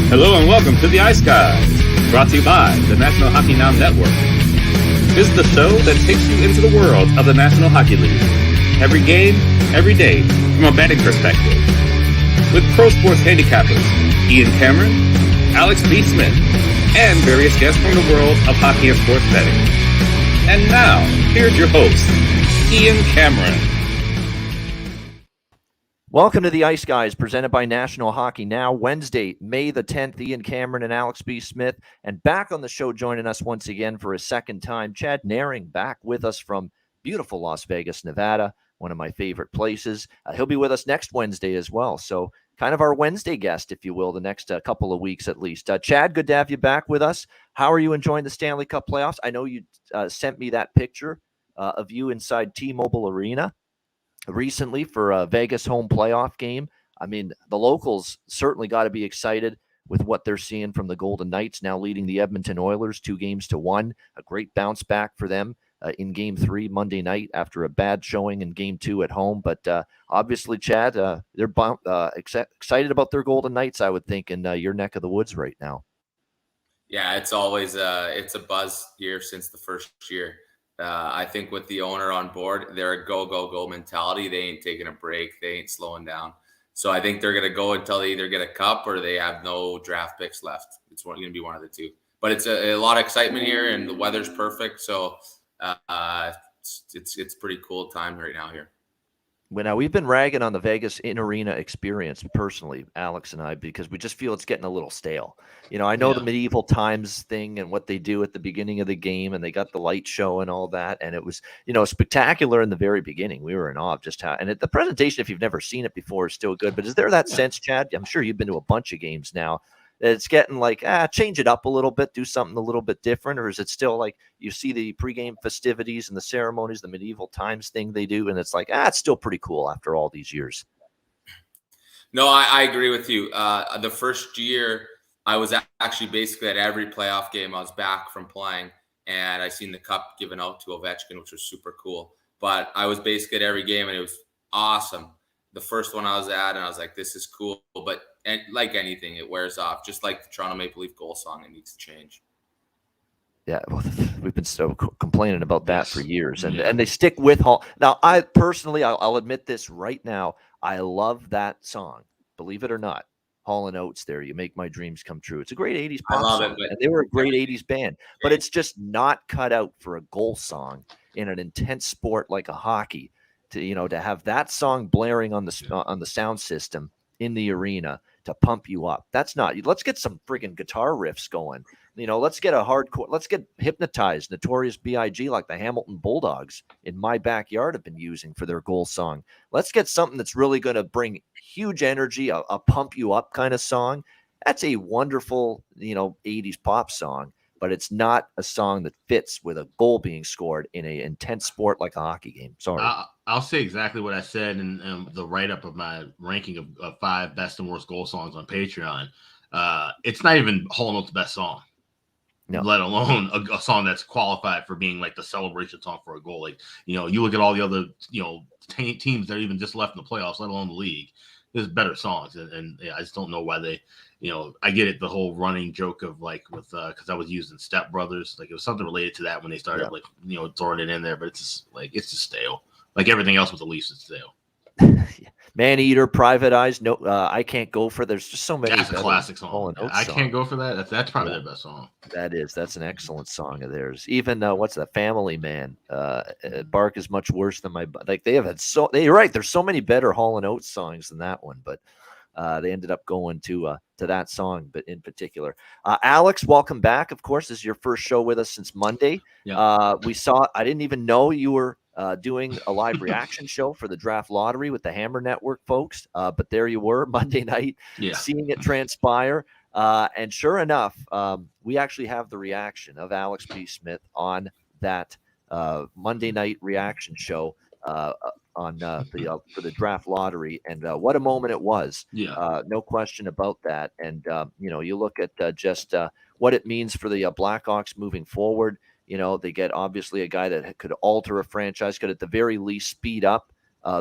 Hello and welcome to the Ice Guys, brought to you by the National Hockey Now Network. This is the show that takes you into the world of the National Hockey League. Every game, every day, from a betting perspective. With pro sports handicappers Ian Cameron, Alex B. Smith, and various guests from the world of hockey and sports betting. And now, here's your host, Ian Cameron. Welcome to the Ice Guys, presented by National Hockey Now, Wednesday, May the 10th. Ian Cameron and Alex B. Smith. And back on the show, joining us once again for a second time, Chad Naring, back with us from beautiful Las Vegas, Nevada, one of my favorite places. He'll be with us next Wednesday as well. So kind of our Wednesday guest, if you will, the next couple of weeks at least. Chad, good to have you back with us. How are you enjoying the Stanley Cup playoffs? I know you sent me that picture of you inside T-Mobile Arena recently for a Vegas home playoff game. I mean, the locals certainly got to be excited with what they're seeing from the Golden Knights now leading the Edmonton Oilers 2-1. A great bounce back for them in Game 3 Monday night after a bad showing in Game 2 at home. But obviously, Chad, they're excited about their Golden Knights, I would think, in your neck of the woods right now. Yeah, it's always it's a buzz here since the first year. I think with the owner on board, they're a go, go, go mentality. They ain't taking a break. They ain't slowing down. So I think they're going to go until they either get a cup or they have no draft picks left. It's going to be one of the two. But it's a lot of excitement here, and the weather's perfect. So it's pretty cool time right now here. Well, now we've been ragging on the Vegas in-arena experience personally, Alex and I, because we just feel it's getting a little stale. You know, I know the medieval times thing and what they do at the beginning of the game, and they got the light show and all that, and it was, spectacular in the very beginning. We were in awe of just how, and the presentation, if you've never seen it before, is still good. But is there that sense, Chad? I'm sure you've been to a bunch of games now. It's getting like, change it up a little bit, do something a little bit different, or is it still like you see the pregame festivities and the ceremonies, the medieval times thing they do, and it's like, it's still pretty cool after all these years? No, I agree with you. The first year, I was actually basically at every playoff game. I was back from playing, and I seen the cup given out to Ovechkin, which was super cool. But I was basically at every game, and it was awesome. The first one I was at, and I was like, this is cool. But like anything, it wears off. Just like the Toronto Maple Leaf goal song, it needs to change. Yeah, well, we've been so complaining about that for years. And they stick with Hall. Now, I personally, I'll admit this right now, I love that song. Believe it or not, Hall & Oates there, You Make My Dreams Come True. It's a great 80s pop song, and they were a great 80s band. But it's just not cut out for a goal song in an intense sport like a hockey. To have that song blaring on the sound system in the arena to pump you up. That's not. Let's get some friggin' guitar riffs going. Let's get let's get Hypnotized, Notorious B.I.G. like the Hamilton Bulldogs in my backyard have been using for their goal song. Let's get something that's really going to bring huge energy, a pump you up kind of song. That's a wonderful, 80s pop song. But it's not a song that fits with a goal being scored in an intense sport like a hockey game. Sorry. I'll say exactly what I said in the write-up of my ranking of 5 best and worst goal songs on Patreon. It's not even Hall & Oates' best song, let alone a song that's qualified for being like the celebration song for a goal. Like, you look at all the other, teams that are even just left in the playoffs, let alone the league. There's better songs, and I just don't know why they, I get it, the whole running joke of like with because I was using Step Brothers, like it was something related to that when they started throwing it in there, but it's just stale. Like everything else with the Leafs is stale. Man Eater, Private Eyes, no, I Can't Go For. There's just so many. That's a classic song. I Can't Go For That. That's probably their best song. That's an excellent song of theirs. Even what's that, Family Man? Bark is much worse than my. Like they have had you're right. There's so many better Hall & Oates songs than that one, but they ended up going to that song, but in particular. Alex, welcome back. Of course, this is your first show with us since Monday. Yeah. I didn't even know you were doing a live reaction show for the draft lottery with the Hammer Network folks. But there you were Monday night, seeing it transpire. And sure enough, we actually have the reaction of Alex B. Smith on that Monday night reaction show on for the draft lottery. And what a moment it was. No question about that. And, you look at just what it means for the Blackhawks moving forward. They get obviously a guy that could alter a franchise, could at the very least speed up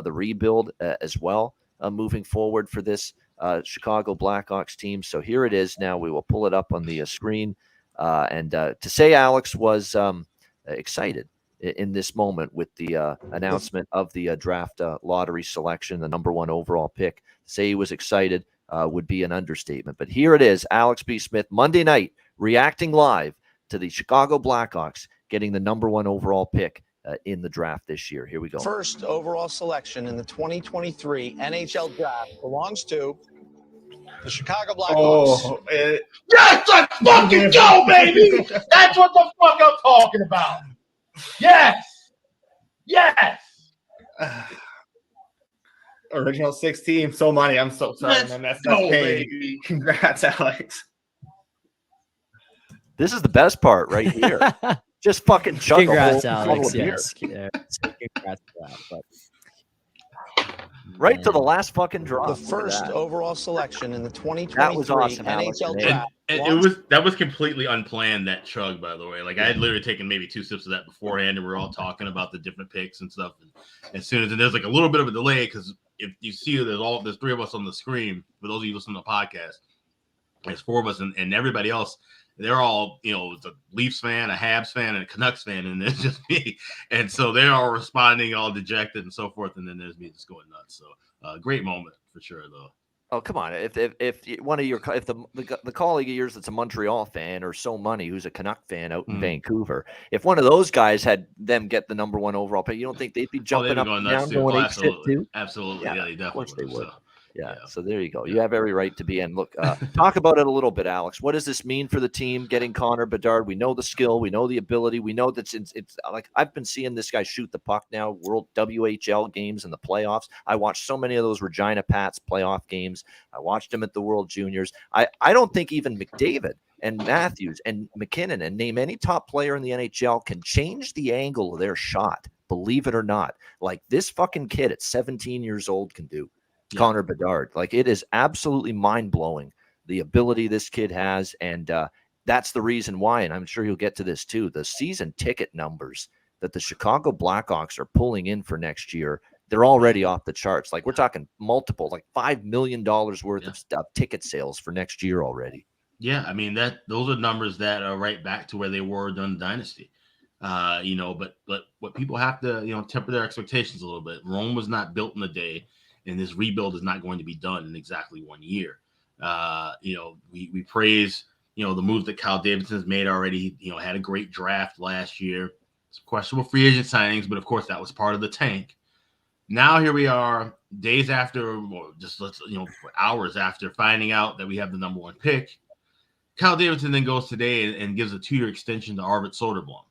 the rebuild as well moving forward for this Chicago Blackhawks team. So here it is now. We will pull it up on the screen. And to say Alex was excited in this moment with the announcement of the draft lottery selection, the number 1 overall pick, say he was excited would be an understatement. But here it is, Alex B. Smith, Monday night, reacting live to the Chicago Blackhawks getting the number 1 overall pick in the draft this year. Here we go. First overall selection in the 2023 NHL draft belongs to the Chicago Blackhawks. Yes, let's fucking go, baby! That's what the fuck I'm talking about. Yes! Original 16, so money. I'm so sorry, man. That's go, pain. baby. Congrats, Alex. This is the best part right here. Just fucking chug Congrats, a whole Alex. beer. Yes. Congrats to that. But Right to the last fucking drop. The first overall selection in the 2023 That was awesome, Alex. NHL And draft. That was completely unplanned, that chug, by the way. Like, I had literally taken maybe 2 sips of that beforehand, and we were all talking about the different picks and stuff. And as soon as there's like a little bit of a delay, because if you see there's 3 of us on the screen. For those of you listening to the podcast, there's 4 of us, and everybody else. They're all, it's a Leafs fan, a Habs fan, and a Canucks fan, and it's just me. And so they're all responding, all dejected and so forth. And then there's me just going nuts. So great moment for sure, though. Oh, come on. If one of your if the colleague of yours that's a Montreal fan, or So Money, who's a Canuck fan out in Vancouver, if one of those guys had them get the number 1 overall pick, you don't think they'd be jumping up and down going ape shit too? Absolutely. Yeah, they definitely of course they would. So. Yeah, so there you go. You have every right to be in. Look, talk about it a little bit, Alex. What does this mean for the team getting Connor Bedard? We know the skill, we know the ability, we know that it's like I've been seeing this guy shoot the puck now, World WHL games in the playoffs. I watched so many of those Regina Pats playoff games. I watched him at the World Juniors. I don't think even McDavid and Matthews and McKinnon and name any top player in the NHL can change the angle of their shot, believe it or not, like this fucking kid at 17 years old can do. Yeah. Connor Bedard. Like, it is absolutely mind-blowing, the ability this kid has, and that's the reason why, and I'm sure you'll get to this too, the season ticket numbers that the Chicago Blackhawks are pulling in for next year, they're already off the charts. Like, we're talking multiple, like $5 million worth of ticket sales for next year already. Yeah, I mean, those are numbers that are right back to where they were during the dynasty. But what people have to, temper their expectations a little bit. Rome was not built in a day. And this rebuild is not going to be done in exactly 1 year. We praise, the moves that Kyle Davidson's made already. Had a great draft last year. Some questionable free agent signings, but of course that was part of the tank. Now here we are, days after, or just hours after finding out that we have the number 1 pick. Kyle Davidson then goes today and gives a 2-year extension to Arvid Soderblom,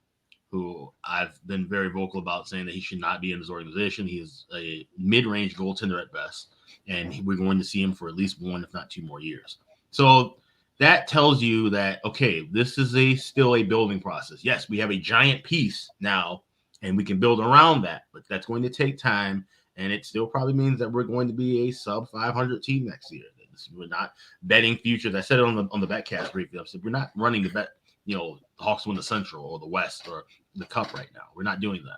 who I've been very vocal about saying that he should not be in his organization. He is a mid-range goaltender at best, and we're going to see him for at least 1, if not 2 more years. So that tells you that, okay, this is still a building process. Yes, we have a giant piece now, and we can build around that, but that's going to take time, and it still probably means that we're going to be a sub-500 team next year. We're not betting futures. I said it on the BetCast briefly. I said we're not running the bet, the Hawks win the Central or the West or the Cup right now. We're not doing that.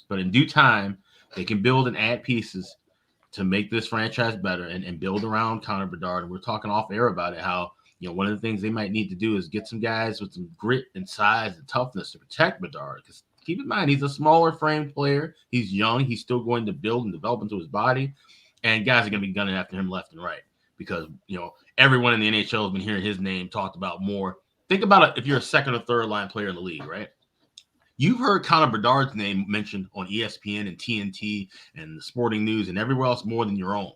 But in due time, they can build and add pieces to make this franchise better and build around Connor Bedard. And we're talking off air about it, how, one of the things they might need to do is get some guys with some grit and size and toughness to protect Bedard. Because keep in mind, he's a smaller framed player. He's young. He's still going to build and develop into his body. And guys are going to be gunning after him left and right because, everyone in the NHL has been hearing his name talked about more. Think about it if you're a second or third line player in the league, right? You've heard Connor Bedard's name mentioned on ESPN and TNT and the Sporting News and everywhere else more than your own.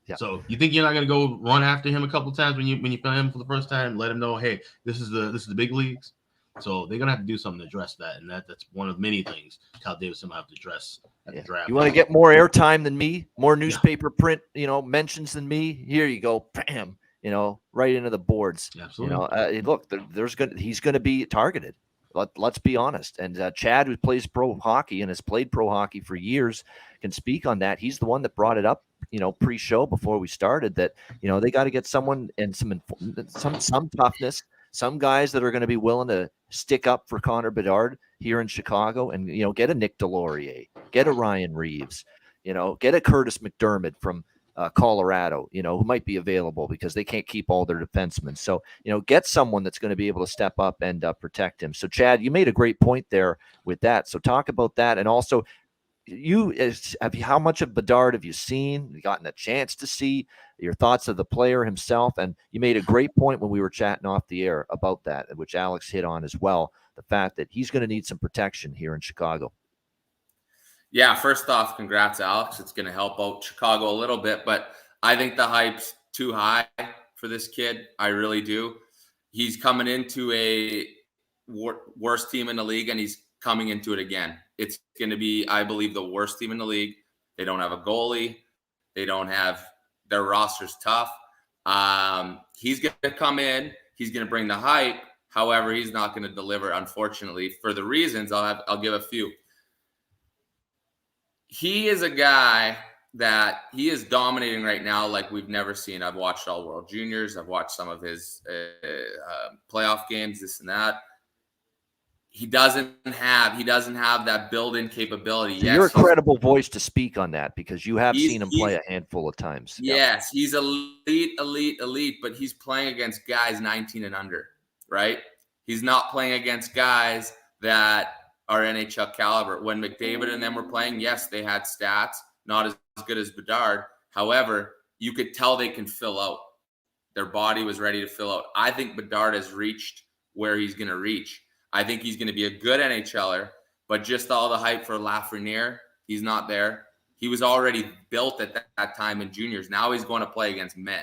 Yeah. So you think you're not going to go run after him a couple of times when you find him for the first time, let him know, hey, this is the big leagues. So they're going to have to do something to address that, and that's one of many things Kyle Davidson might have to address at the draft. You want to get more airtime than me, more newspaper print, mentions than me? Here you go, bam. Right into the boards. Absolutely. Look, he's going to be targeted. Let's be honest. And Chad, who plays pro hockey and has played pro hockey for years, can speak on that. He's the one that brought it up, pre-show before we started that, they got to get someone and some toughness, some guys that are going to be willing to stick up for Connor Bedard here in Chicago and, get a Nick Delorier, get a Ryan Reeves, get a Curtis McDermott from Colorado, who might be available because they can't keep all their defensemen. So, get someone that's going to be able to step up and protect him. So, Chad, you made a great point there with that. So talk about that. And also, how much of Bedard have you seen, gotten a chance to see, your thoughts of the player himself? And you made a great point when we were chatting off the air about that, which Alex hit on as well, the fact that he's going to need some protection here in Chicago. Yeah, first off, congrats, Alex. It's going to help out Chicago a little bit, but I think the hype's too high for this kid. I really do. He's coming into a worst team in the league, and he's coming into it again. It's going to be, I believe, the worst team in the league. They don't have a goalie. They don't have – their roster's tough. He's going to come in. He's going to bring the hype. However, he's not going to deliver, unfortunately, for the reasons. I'll give a few. He is a guy that he is dominating right now like we've never seen. I've watched All World Juniors. I've watched some of his playoff games, this and that. He doesn't have that built-in capability. So you're a credible voice to speak on that because you have seen him play a handful of times. Yes, he's elite, but he's playing against guys 19 and under, right? He's not playing against guys that are NHL caliber. When McDavid and them were playing, yes, they had stats, not as good as Bedard. However, you could tell they can fill out. Their body was ready to fill out. I think Bedard has reached where he's going to reach. I think he's going to be a good NHLer, but just all the hype for Lafreniere, he's not there. He was already built at that time in juniors. Now he's going to play against men.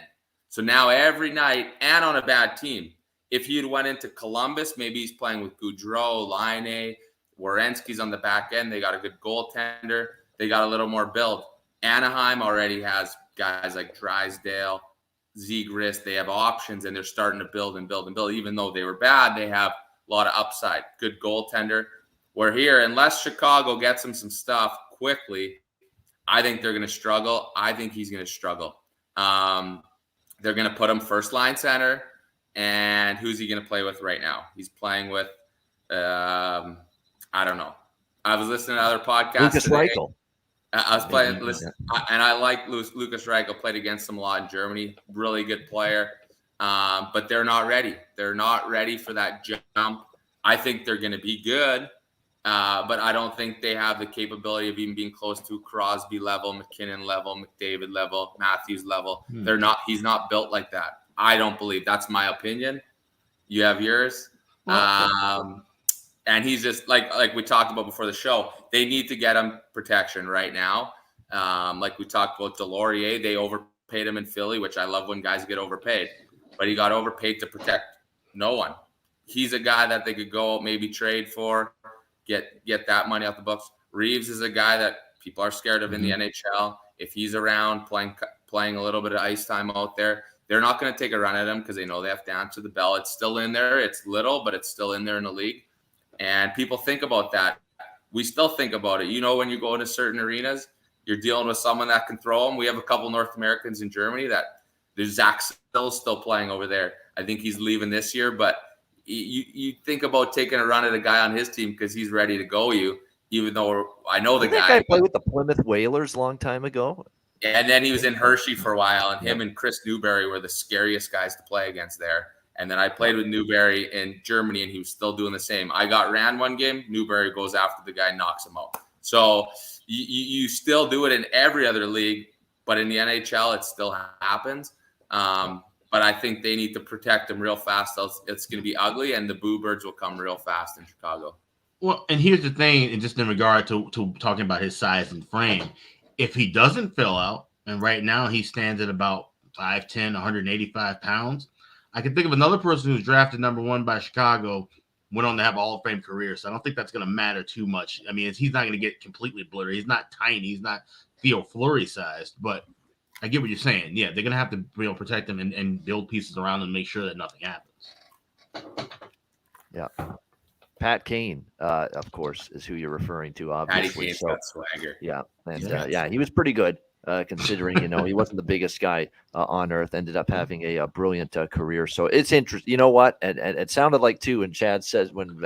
So now every night, and on a bad team, if he had went into Columbus, maybe he's playing with Gaudreau, Laine, Werenski's on the back end. They got a good goaltender. They got a little more build. Anaheim already has guys like Drysdale, Zegras. They have options, and they're starting to build and build and build. Even though they were bad, they have a lot of upside. Good goaltender. We're here. Unless Chicago gets him some stuff quickly, I think they're going to struggle. I think he's going to struggle. They're going to put him first line center. And who's he going to play with right now? He's playing with, I don't know. I was listening to other podcasts. Lucas today. Reichel. I was playing, and I like Lucas Reichel. Played against him a lot in Germany. Really good player. But they're not ready. They're not ready for that jump. I think they're going to be good, but I don't think they have the capability of even being close to Crosby level, McKinnon level, McDavid level, Matthews level. They're not. He's not built like that. I don't believe. That's my opinion. You have yours. And he's just like we talked about before the show. They need to get him protection right now. Like we talked about Delorier, they overpaid him in Philly, which I love when guys get overpaid. But he got overpaid to protect no one. He's a guy that they could go maybe trade for, get that money off the books. Reeves is a guy that people are scared of in the NHL. If he's around playing a little bit of ice time out there, they're not going to take a run at him because they know they have to answer the bell. It's still in there. It's little, but it's still in there in the league. And people think about that. We still think about it. When you go into certain arenas, you're dealing with someone that can throw them. We have a couple North Americans in Germany that there's Zach Sill's still playing over there. I think he's leaving this year, but you think about taking a run at a guy on his team because he's ready to go you, even though I know the guy. That guy played with the Plymouth Whalers a long time ago. And then he was in Hershey for a while, and him and Chris Newberry were the scariest guys to play against there. And then I played with Newberry in Germany, and he was still doing the same. I got ran one game. Newberry goes after the guy, knocks him out. So you still do it in every other league, but in the NHL, it still happens. But I think they need to protect him real fast. Else it's going to be ugly, and the Boo Birds will come real fast in Chicago. Well, and here's the thing, and just in regard to talking about his size and frame, if he doesn't fill out, and right now he stands at about 5'10", 185 pounds, I can think of another person who's drafted number 1 by Chicago, went on to have a Hall of Fame career. So I don't think that's going to matter too much. I mean, he's not going to get completely blurry. He's not tiny. He's not Theo Fleury sized, but I get what you're saying. Yeah, they're going to have to be able to protect him and build pieces around him and make sure that nothing happens. Yeah. Pat Kane, of course, is who you're referring to, obviously. Patty Kane's got swagger. Yeah. And he was pretty good, considering, he wasn't the biggest guy on earth, ended up having a brilliant career. So it's interesting. You know what? And it sounded like, too, and Chad says when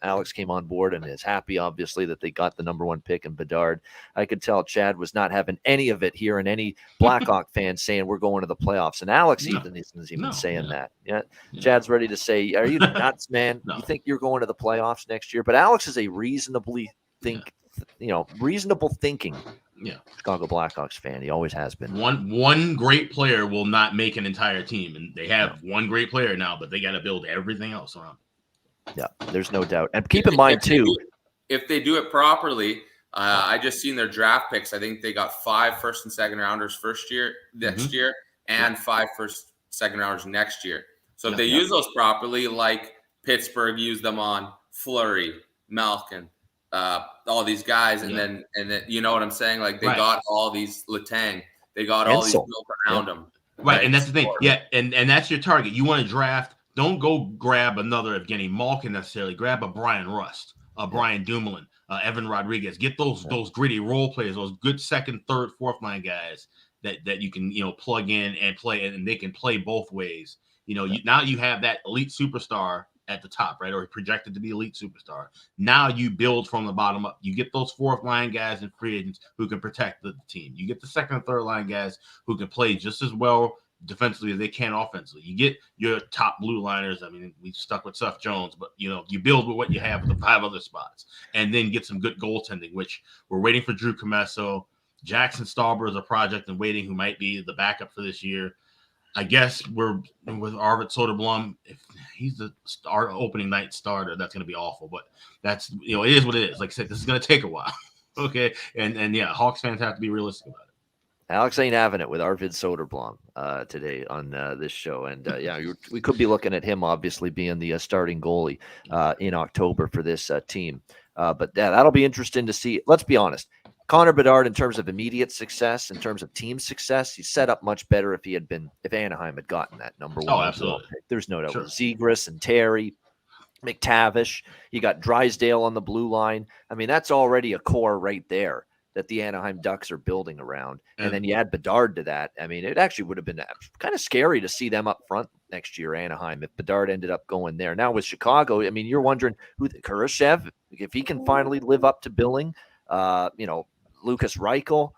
Alex came on board and is happy, obviously, that they got the number 1 pick in Bedard. I could tell Chad was not having any of it here, and any Blackhawk fans saying we're going to the playoffs. And Alex isn't even saying that. Yeah. Chad's ready to say, "Are you nuts, man? You think you're going to the playoffs next year?" But Alex is a reasonable thinking. Yeah, Chicago Blackhawks fan. He always has been. One great player will not make an entire team, and they have one great player now, but they got to build everything else around. Yeah, there's no doubt. And keep in mind too, if they do it properly, I just seen their draft picks. I think they got 5 first and second rounders next year, and 5 first, second rounders next year. So if they use those properly, like Pittsburgh used them on Fleury, Malkin, all these guys, and then you know what I'm saying? Like they got all these Letang, they got all these built around them. Right, and that's the thing. Yeah, and that's your target. You want to draft. Don't go grab another Evgeny Malkin necessarily. Grab a Brian Rust, a Brian Dumoulin, Evan Rodriguez. Get those gritty role players, those good second, third, fourth line guys that you can plug in and play, and they can play both ways. Now you have that elite superstar at the top, right, or projected to be elite superstar. Now you build from the bottom up. You get those fourth line guys and free agents who can protect the team. You get the second and third line guys who can play just as well defensively as they can offensively. You get your top blue liners. I mean, we stuck with Seth Jones, but you build with what you have with the 5 other spots, and then get some good goaltending, which we're waiting for Drew Commesso. Jackson Stauber is a project and waiting, who might be the backup for this year. I guess we're with Arvid Soderblom. If he's our opening night starter, that's going to be awful. But that's it is what it is. Like I said, this is going to take a while. Okay, and Hawks fans have to be realistic about it. Alex ain't having it with Arvid Soderblom today on this show. And we could be looking at him obviously being the starting goalie in October for this team. But that'll be interesting to see. Let's be honest. Connor Bedard, in terms of immediate success, in terms of team success, he's set up much better if Anaheim had gotten that number 1. Oh, absolutely. Pick. There's no doubt. Sure. Zegras and Terry, McTavish, you got Drysdale on the blue line. I mean, that's already a core right there that the Anaheim Ducks are building around. And then you add Bedard to that. I mean, it actually would have been kind of scary to see them up front next year, Anaheim, if Bedard ended up going there. Now with Chicago, I mean, you're wondering who Kurashev, if he can finally live up to billing, Lucas Reichel,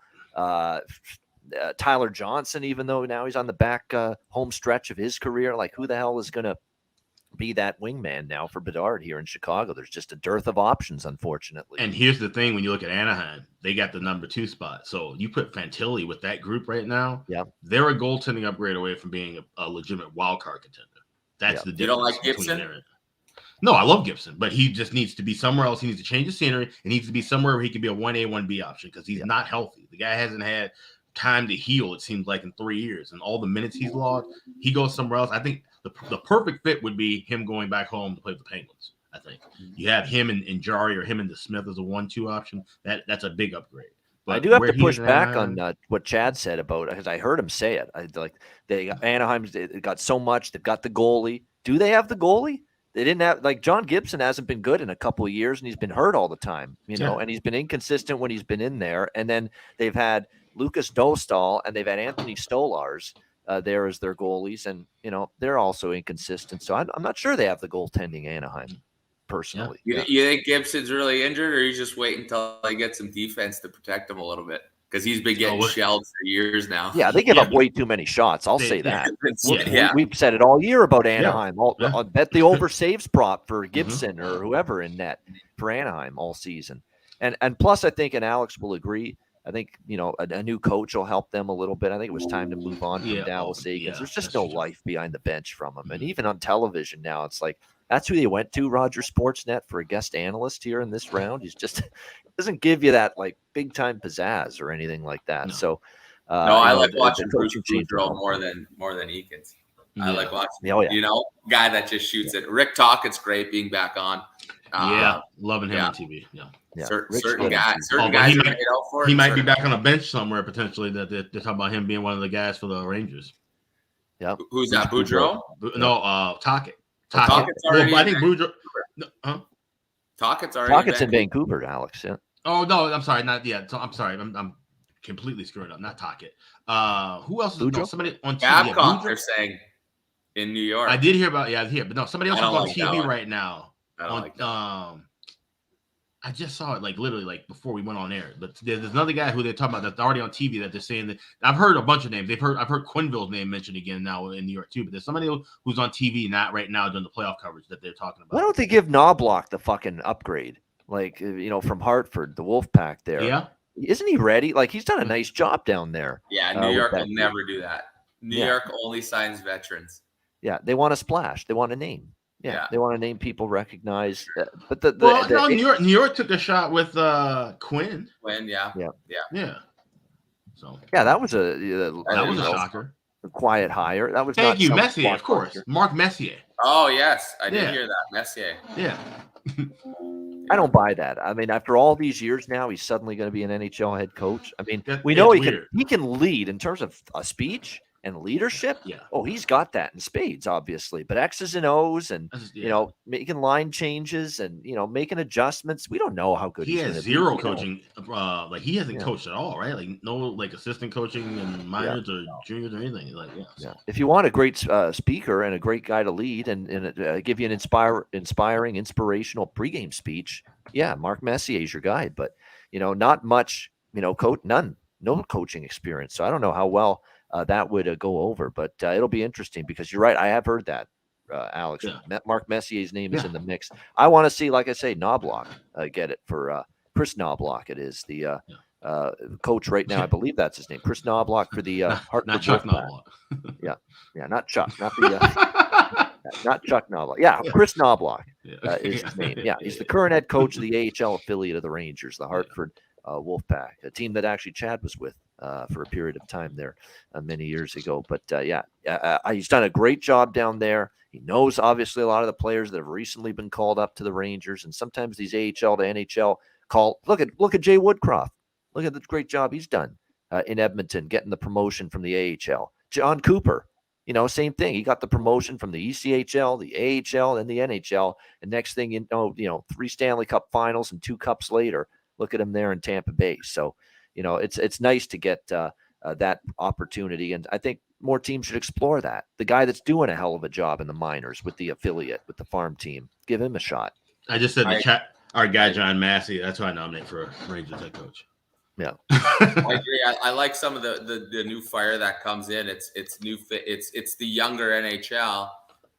Tyler Johnson, even though now he's on the back home stretch of his career, like who the hell is going to be that wingman now for Bedard here in Chicago? There's just a dearth of options, unfortunately. And here's the thing: when you look at Anaheim, they got the number 2 spot. So you put Fantilli with that group right now. Yeah, they're a goaltending upgrade away from being a legitimate wild card contender. That's the difference. You don't like Gibson? No, I love Gibson, but he just needs to be somewhere else. He needs to change the scenery. He needs to be somewhere where he can be a 1A, 1B option, because he's not healthy. The guy hasn't had time to heal, it seems like, in 3 years. And all the minutes he's logged, he goes somewhere else. I think the perfect fit would be him going back home to play with the Penguins. I think you have him and Jari, or him and DeSmith as a 1-2 option. That's a big upgrade. But I do have to push back on what Chad said about, because I heard him say it. Anaheim's got so much. They've got the goalie. Do they have the goalie? They didn't have, like, John Gibson hasn't been good in a couple of years, and he's been hurt all the time, and he's been inconsistent when he's been in there. And then they've had Lucas Dostal and they've had Anthony Stolars there as their goalies, and they're also inconsistent. So I'm not sure they have the goaltending, Anaheim, personally. You think Gibson's really injured, or he's just waiting until they get some defense to protect him a little bit? Because he's been getting shelled for years now. Yeah, they give up way too many shots. I'll say that. We've said it all year about Anaheim. I'll bet the over saves prop for Gibson or whoever in net for Anaheim all season. And plus, I think, and Alex will agree, I think, a new coach will help them a little bit. I think it was time to move on from Dallas Eakins. There's just no life behind the bench from him. And even on television now, it's like, that's who they went to, Roger Sportsnet, for a guest analyst here in this round. He's just doesn't give you that like big time pizzazz or anything like that. No. So I like watching Bruce Boudreau more than Eakins. I like watching, guy that just shoots it. Rick Tockett's great being back on. Loving him on TV. Certain guys are made out for it. He might be back on a bench somewhere potentially. That they're talking about him being one of the guys for the Rangers. Yeah, who's that? Boudreau? No, Tocchet. Tockett's already. I think Boudreau. Tockett's already. Tockett's in Vancouver, Alex. Yeah. Oh no, I'm sorry, not yet. So I'm sorry, I'm completely screwing up. Not Tocchet. Who else? Somebody on TV. Babcock, they're saying in New York. I did hear about but no, somebody else is on TV right now. I don't like that. I just saw it like literally like before we went on air. But there's another guy who they're talking about that's already on TV that they're saying that I've heard a bunch of names. I've heard Quinville's name mentioned again now in New York too. But there's somebody who's on TV not right now doing the playoff coverage that they're talking about. Why don't they give Knobloch the fucking upgrade? Like, from Hartford, the Wolfpack there. Yeah. Isn't he ready? Like, he's done a nice job down there. Yeah, New York will never do that. New York only signs veterans. Yeah, they want a splash. They want a name. Yeah, they want to name people recognize. But New York took a shot with Quinn. Yeah. So that was a shocker. A quiet hire. That was thank you, Messier, of course. Mark Messier. Oh yes, I did hear that, Messier. Yeah. I don't buy that. I mean, after all these years now, he's suddenly going to be an NHL head coach. I mean, we know he can lead in terms of a speech and leadership. Yeah. Oh, he's got that in spades, obviously. But X's and O's and making line changes and making adjustments. We don't know how good he he's has zero coaching. Like he hasn't coached at all, right? Like no like assistant coaching in minors or juniors or anything. Like if you want a great speaker and a great guy to lead and give you an inspiring, inspirational pregame speech, Mark Messier is your guy. But not much. No coaching experience. So I don't know how well that would go over, but it'll be interesting because you're right. I have heard that, Alex. Mark Messier's name is in the mix. I want to see, like I say, Knobloch get it for Chris Knobloch. It is the coach right now. I believe that's his name, Chris Knobloch for the Hartford. Not Chuck Knobloch. Not Chuck. Not the not Chuck Knobloch. Yeah, Chris Knobloch is his name. Yeah, he's the current head coach of the AHL affiliate of the Rangers, the Hartford Wolfpack, a team that actually Chad was with for a period of time there many years ago. But he's done a great job down there. He knows obviously a lot of the players that have recently been called up to the Rangers, and sometimes these AHL to NHL call. Look at Jay Woodcroft. Look at the great job he's done in Edmonton, getting the promotion from the AHL. John Cooper, same thing. He got the promotion from the ECHL, the AHL, and the NHL. And next thing you know, 3 Stanley Cup finals and 2 cups later. Look at him there in Tampa Bay. So, it's nice to get that opportunity. And I think more teams should explore that. The guy that's doing a hell of a job in the minors with the affiliate, with the farm team, give him a shot. I just said the chat, our guy, John Massey, that's who I nominate for Rangers head coach. Yeah. I agree. I like some of the new fire that comes in. It's new. It's the younger NHL,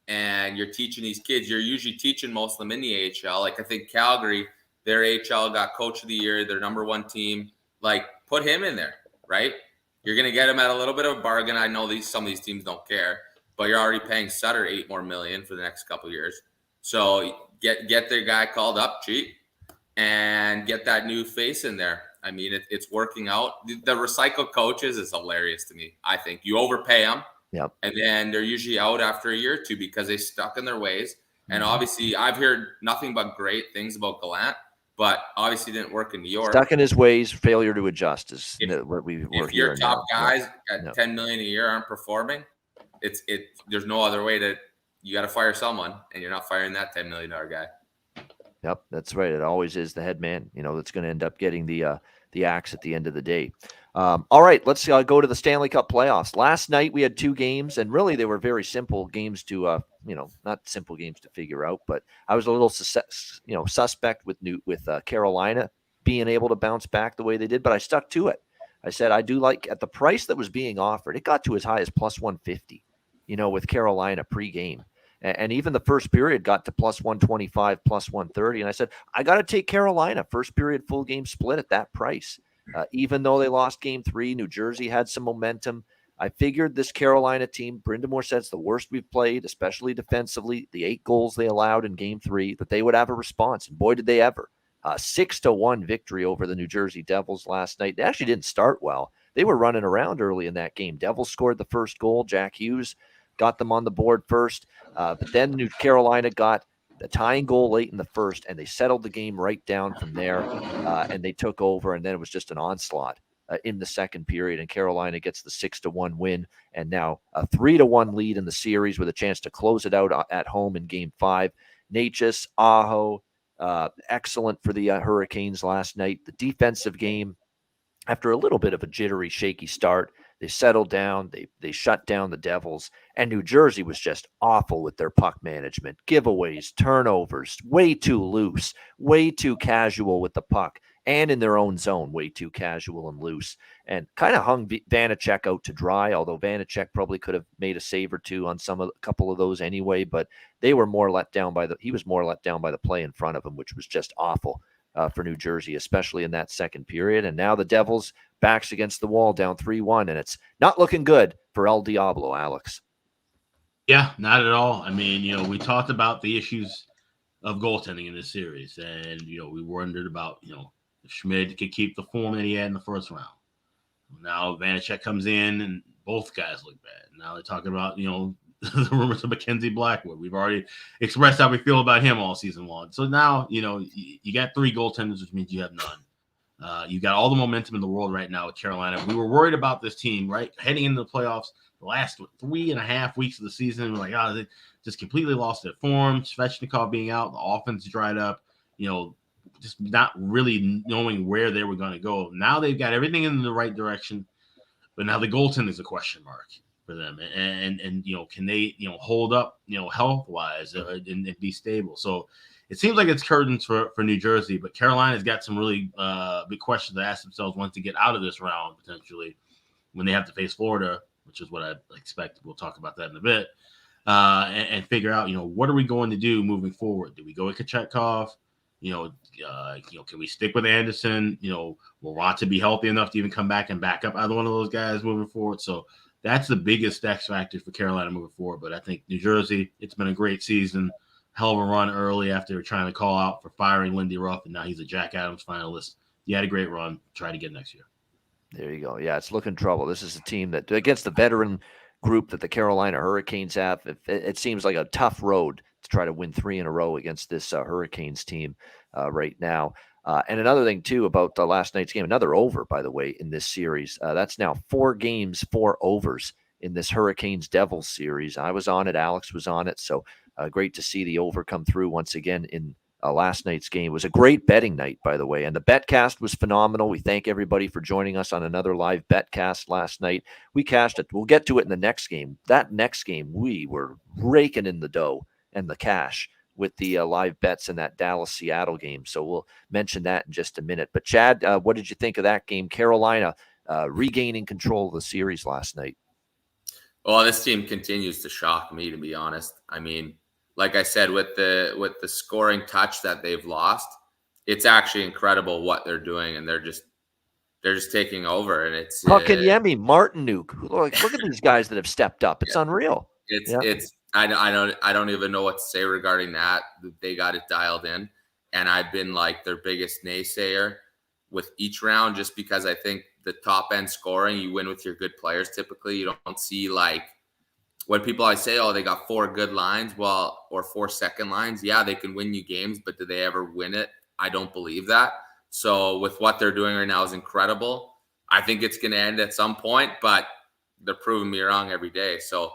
and you're teaching these kids. You're usually teaching most of them in the AHL. Like I think Calgary, their AHL got coach of the year, their number 1 team. Like put him in there, right? You're gonna get him at a little bit of a bargain. I know some of these teams don't care, but you're already paying Sutter $8 more million for the next couple of years. So get their guy called up cheap and get that new face in there. I mean, it's working out. The recycled coaches is hilarious to me. I think you overpay them, and then they're usually out after a year or two because they stuck in their ways. And obviously, I've heard nothing but great things about Gallant, but obviously didn't work in New York. Stuck in his ways, failure to adjust is what we were if your top guys at $10 million a year aren't performing, there's no other way you got to fire someone, and you're not firing that $10 million guy. Yep, that's right. It always is the head man, that's going to end up getting the axe at the end of the day. All right, let's go to the Stanley Cup playoffs. Last night we had 2 games, and really they were very simple games to, not simple games to figure out. But I was a little, suspect with Carolina being able to bounce back the way they did, but I stuck to it. I said I do like at the price that was being offered. It got to as high as plus 150, with Carolina pregame. And even the first period got to plus 125, plus 130. And I said, I got to take Carolina first period full game split at that price. Even though they lost game 3, New Jersey had some momentum. I figured this Carolina team, Brind'Amour said it's the worst we've played, especially defensively, the 8 goals they allowed in game 3, that they would have a response. And boy, did they ever. 6-1 victory over the New Jersey Devils last night. They actually didn't start well. They were running around early in that game. Devils scored the first goal. Jack Hughes got them on the board first. But then New Carolina got the tying goal late in the first, and they settled the game right down from there, and they took over, and then it was just an onslaught in the second period, and Carolina gets the 6-1 win, and now a 3-1 lead in the series with a chance to close it out at home in Game 5. Natchez, Aho, excellent for the Hurricanes last night. The defensive game, after a little bit of a jittery, shaky start, They settled down. They shut down the Devils. And New Jersey was just awful with their puck management, giveaways, turnovers, way too loose, way too casual with the puck, and in their own zone, way too casual and loose, and kind of hung Vanacek out to dry. Although Vanacek probably could have made a save or two on a couple of those anyway, but he was more let down by the play in front of him, which was just awful for New Jersey, especially in that second period. And now the Devils backs against the wall, down 3-1, and it's not looking good for El Diablo, Alex. Yeah, not at all. I mean, we talked about the issues of goaltending in this series, and we wondered about if Schmidt could keep the form that he had in the first round. Now Vanacek comes in, and both guys look bad. Now they're talking about the rumors of Mackenzie Blackwood. We've already expressed how we feel about him all season long. So now you got 3 goaltenders, which means you have none. You got all the momentum in the world right now with Carolina. We were worried about this team, right? Heading into the playoffs, the last 3.5 weeks of the season, we're like, they just completely lost their form. Svechnikov being out, the offense dried up, just not really knowing where they were going to go. Now they've got everything in the right direction, but now the goaltending is a question mark for them. And can they, hold up, health-wise and be stable? So it seems like it's curtains for New Jersey, but Carolina's got some really big questions to ask themselves once they get out of this round, potentially, when they have to face Florida, which is what I expect. We'll talk about that in a bit, and figure out, what are we going to do moving forward? Do we go with Kochetkov? Can we stick with Anderson? Will Ranta be healthy enough to even come back and back up either one of those guys moving forward? So that's the biggest X factor for Carolina moving forward. But I think New Jersey, it's been a great season. Hell of a run early after trying to call out for firing Lindy Ruff, and now he's a Jack Adams finalist. He had a great run. Try to get next year. There you go. Yeah, it's looking trouble. This is a team that, against the veteran group that the Carolina Hurricanes have, it seems like a tough road to try to win 3 in a row against this Hurricanes team right now. And another thing, too, about last night's game, another over, by the way, in this series. That's now 4 games, 4 overs in this Hurricanes-Devils series. I was on it. Alex was on it. So great to see the over come through once again in last night's game. It was a great betting night, by the way, and the betcast was phenomenal. We thank everybody for joining us on another live betcast last night. We cashed it. We'll get to it in the next game. That next game, we were raking in the dough and the cash with the live bets in that Dallas-Seattle game. So we'll mention that in just a minute. But Chad, what did you think of that game? Carolina regaining control of the series last night. Well, this team continues to shock me, to be honest. I mean, like I said, with the scoring touch that they've lost, it's actually incredible what they're doing, and they're just taking over. And it's Puckanyemi, Martinuk. Look at these guys that have stepped up. It's unreal. I don't even know what to say regarding that. They got it dialed in, and I've been like their biggest naysayer with each round, just because I think the top end scoring, you win with your good players. Typically, you don't see like when people always say, "Oh, they got 4 good lines," or 4 second lines. Yeah, they can win you games, but do they ever win it? I don't believe that. So with what they're doing right now is incredible. I think it's going to end at some point, but they're proving me wrong every day. So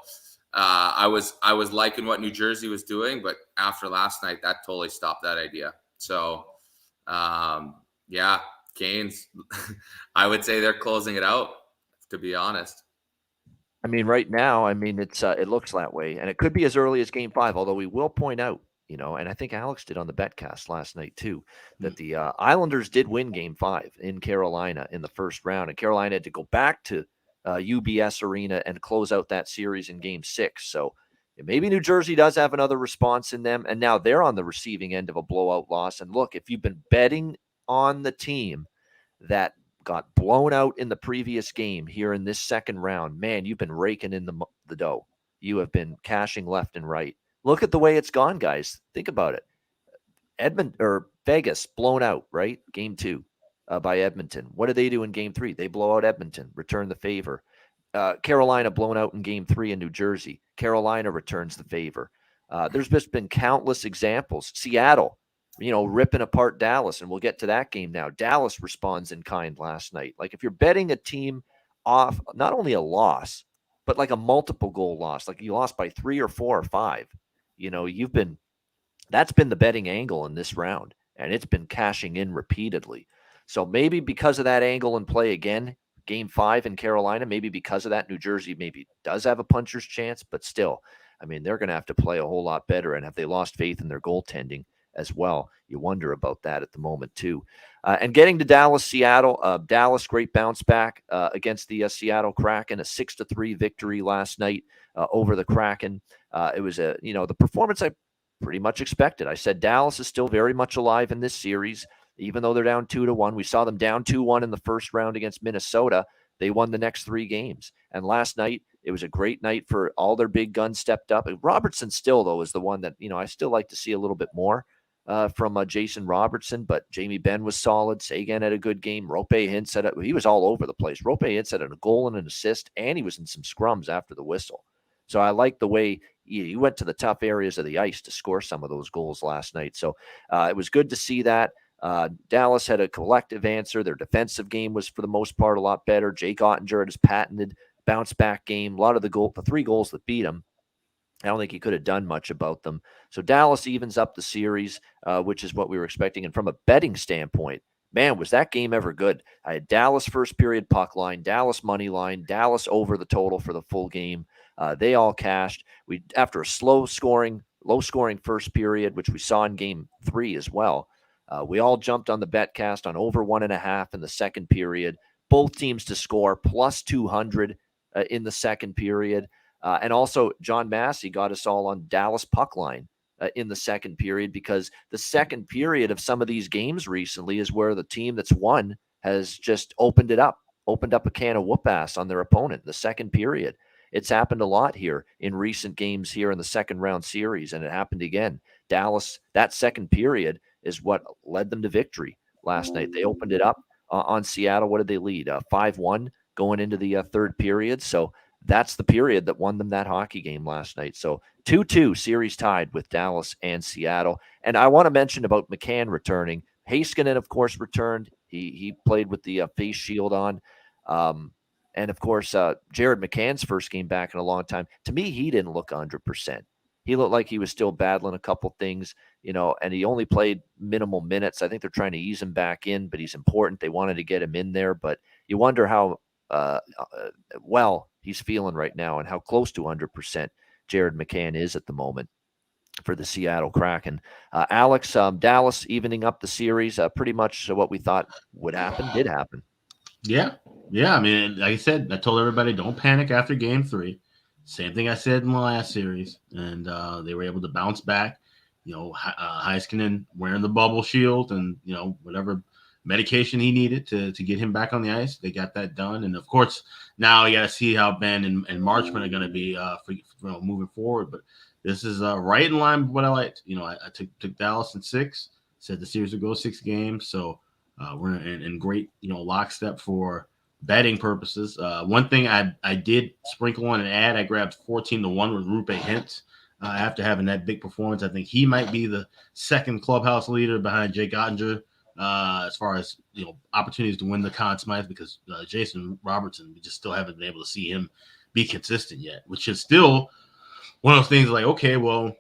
I was liking what New Jersey was doing, but after last night, that totally stopped that idea. So yeah, Canes, I would say they're closing it out, to be honest. I mean, right now, it looks that way, and it could be as early as Game 5. Although we will point out, and I think Alex did on the betcast last night too, that the Islanders did win Game 5 in Carolina in the first round, and Carolina had to go back to UBS Arena and close out that series in Game 6. So maybe New Jersey does have another response in them, and now they're on the receiving end of a blowout loss. And look, if you've been betting on the team that got blown out in the previous game here in this second round, man, you've been raking in the dough. You have been cashing left and right. Look at the way it's gone, guys. Think about it. Vegas blown out, right? Game 2 by Edmonton. What do they do in Game 3? They blow out Edmonton, return the favor. Carolina blown out in Game 3 in New Jersey. Carolina returns the favor. There's just been countless examples. Seattle, ripping apart Dallas, and we'll get to that game now. Dallas responds in kind last night. Like, if you're betting a team off not only a loss, but like a multiple goal loss, like you lost by 3 or 4 or 5, that's been the betting angle in this round, and it's been cashing in repeatedly. So maybe because of that angle in play again, Game 5 in Carolina. Maybe because of that, New Jersey maybe does have a puncher's chance, but still, I mean, they're going to have to play a whole lot better. And have they lost faith in their goaltending as well? You wonder about that at the moment too. And getting to Dallas, Seattle, Dallas, great bounce back against the Seattle Kraken, a 6-3 victory last night over the Kraken. It was the performance I pretty much expected. I said Dallas is still very much alive in this series, even though they're down 2-1. We saw them down 2-1 in the first round against Minnesota. They won the next 3 games. And last night, it was a great night for all their big guns stepped up. And Robertson still, though, is the one that, I still like to see a little bit more from Jason Robertson. But Jamie Benn was solid. Sagan had a good game. Rope Hintz he was all over the place. Rope Hintz had a goal and an assist, and he was in some scrums after the whistle. So I like the way he went to the tough areas of the ice to score some of those goals last night. So it was good to see that. Dallas had a collective answer. Their defensive game was, for the most part, a lot better. Jake Ottinger had his patented bounce-back game. A lot of the 3 goals that beat him, I don't think he could have done much about them. So Dallas evens up the series, which is what we were expecting. And from a betting standpoint, man, was that game ever good. I had Dallas first period puck line, Dallas money line, Dallas over the total for the full game. They all cashed. After a low-scoring first period, which we saw in Game 3 as well, we all jumped on the betcast on over 1.5 in the second period. Both teams to score plus 200 in the second period. And also, John Massey got us all on Dallas puck line in the second period, because the second period of some of these games recently is where the team that's won has just opened up a can of whoop ass on their opponent in the second period. It's happened a lot here in recent games here in the second round series, and it happened again. Dallas, that second period is what led them to victory last night. They opened it up on Seattle. What did they lead? 5-1 going into the third period. So that's the period that won them that hockey game last night. So 2-2 series tied with Dallas and Seattle. And I want to mention about McCann returning. Heiskanen, of course, returned. He played with the face shield on. And, of course, Jared McCann's first game back in a long time. To me, he didn't look 100%. He looked like he was still battling a couple things, and he only played minimal minutes. I think they're trying to ease him back in, but he's important. They wanted to get him in there. But you wonder how well he's feeling right now and how close to 100% Jared McCann is at the moment for the Seattle Kraken. Alex, Dallas evening up the series, pretty much what we thought would happen did happen. Yeah. I mean, like I said, I told everybody don't panic after Game 3. Same thing I said in the last series, and they were able to bounce back. Heiskanen wearing the bubble shield and whatever medication he needed to get him back on the ice. They got that done, and of course now you got to see how Ben and Marchman are going to be for moving forward. But this is right in line with what I liked. I took Dallas in 6. Said the series would go 6 games, so we're in great lockstep for betting purposes. One thing I did sprinkle on an ad, I grabbed 14-1 with Rupe Hintz. After having that big performance, I think he might be the second clubhouse leader behind Jake Ottinger as far as opportunities to win the Conn Smythe, because Jason Robertson, we just still haven't been able to see him be consistent yet, which is still one of those things like, okay, well,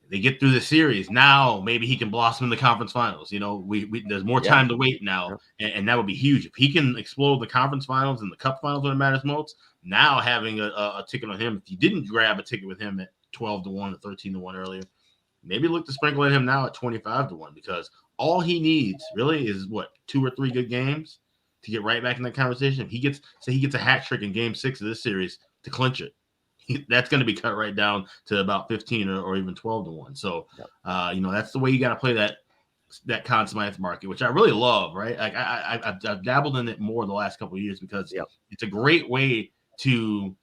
they get through the series. Now maybe he can blossom in the conference finals. There's more time to wait now, and that would be huge. If he can explode the conference finals and the cup finals when it matters most, now having a ticket on him, if you didn't grab a ticket with him at 12-1 or 13-1 earlier, maybe look to sprinkle at him now at 25-1, because all he needs really is 2 or 3 good games to get right back in that conversation. If he gets a hat trick in Game 6 of this series to clinch it, that's going to be cut right down to about 15 or even 12-1. So, that's the way you got to play that Conn Smythe market, which I really love, right? Like I've dabbled in it more the last couple of years, because it's a great way to,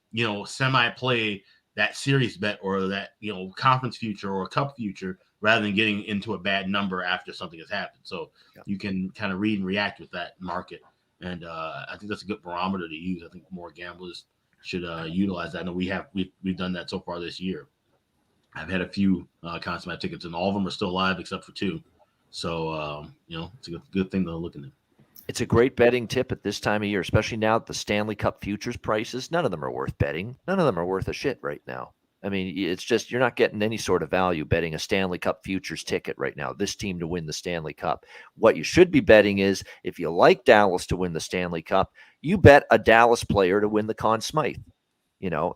semi-play that series bet or that, conference future or cup future, rather than getting into a bad number after something has happened. So you can kind of read and react with that market. And I think that's a good barometer to use. I think more gamblers should utilize that. I know we've done that so far this year. I've had a few Conn Smythe tickets, and all of them are still live except for 2. So it's a good thing to look into. It's a great betting tip at this time of year, especially now that the Stanley Cup futures prices, none of them are worth betting. None of them are worth a shit right now. I mean, it's just you're not getting any sort of value betting a Stanley Cup futures ticket right now, this team to win the Stanley Cup. What you should be betting is if you like Dallas to win the Stanley Cup, you bet a Dallas player to win the Conn Smythe.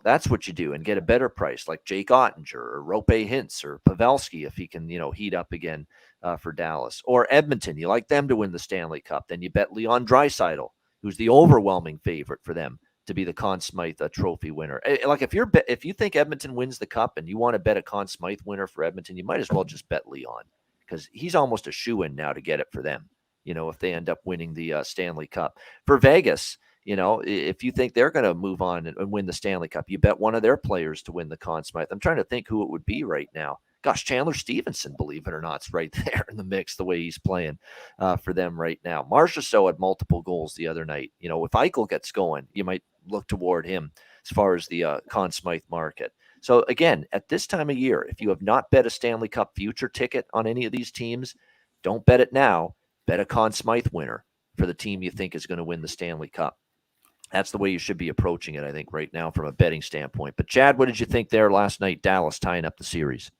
That's what you do and get a better price like Jake Ottinger or Rope Hintz or Pavelski if he can, heat up again for Dallas. Or Edmonton, you like them to win the Stanley Cup. Then you bet Leon Draisaitl, who's the overwhelming favorite for them to be the Conn Smythe trophy winner. Like if you think Edmonton wins the cup and you want to bet a Conn Smythe winner for Edmonton, you might as well just bet Leon because he's almost a shoo-in now to get it for them, if they end up winning the Stanley Cup. For Vegas, if you think they're going to move on and win the Stanley Cup, you bet one of their players to win the Conn Smythe. I'm trying to think who it would be right now. Gosh, Chandler Stevenson, believe it or not, is right there in the mix the way he's playing for them right now. Marchessault had multiple goals the other night. If Eichel gets going, you might look toward him as far as the Conn Smythe market. So again, at this time of year, if you have not bet a Stanley Cup future ticket on any of these teams, don't bet it now. Bet a Conn Smythe winner for the team you think is going to win the Stanley Cup. That's the way you should be approaching it, I think, right now from a betting standpoint. But Chad, what did you think there last night, Dallas tying up the series?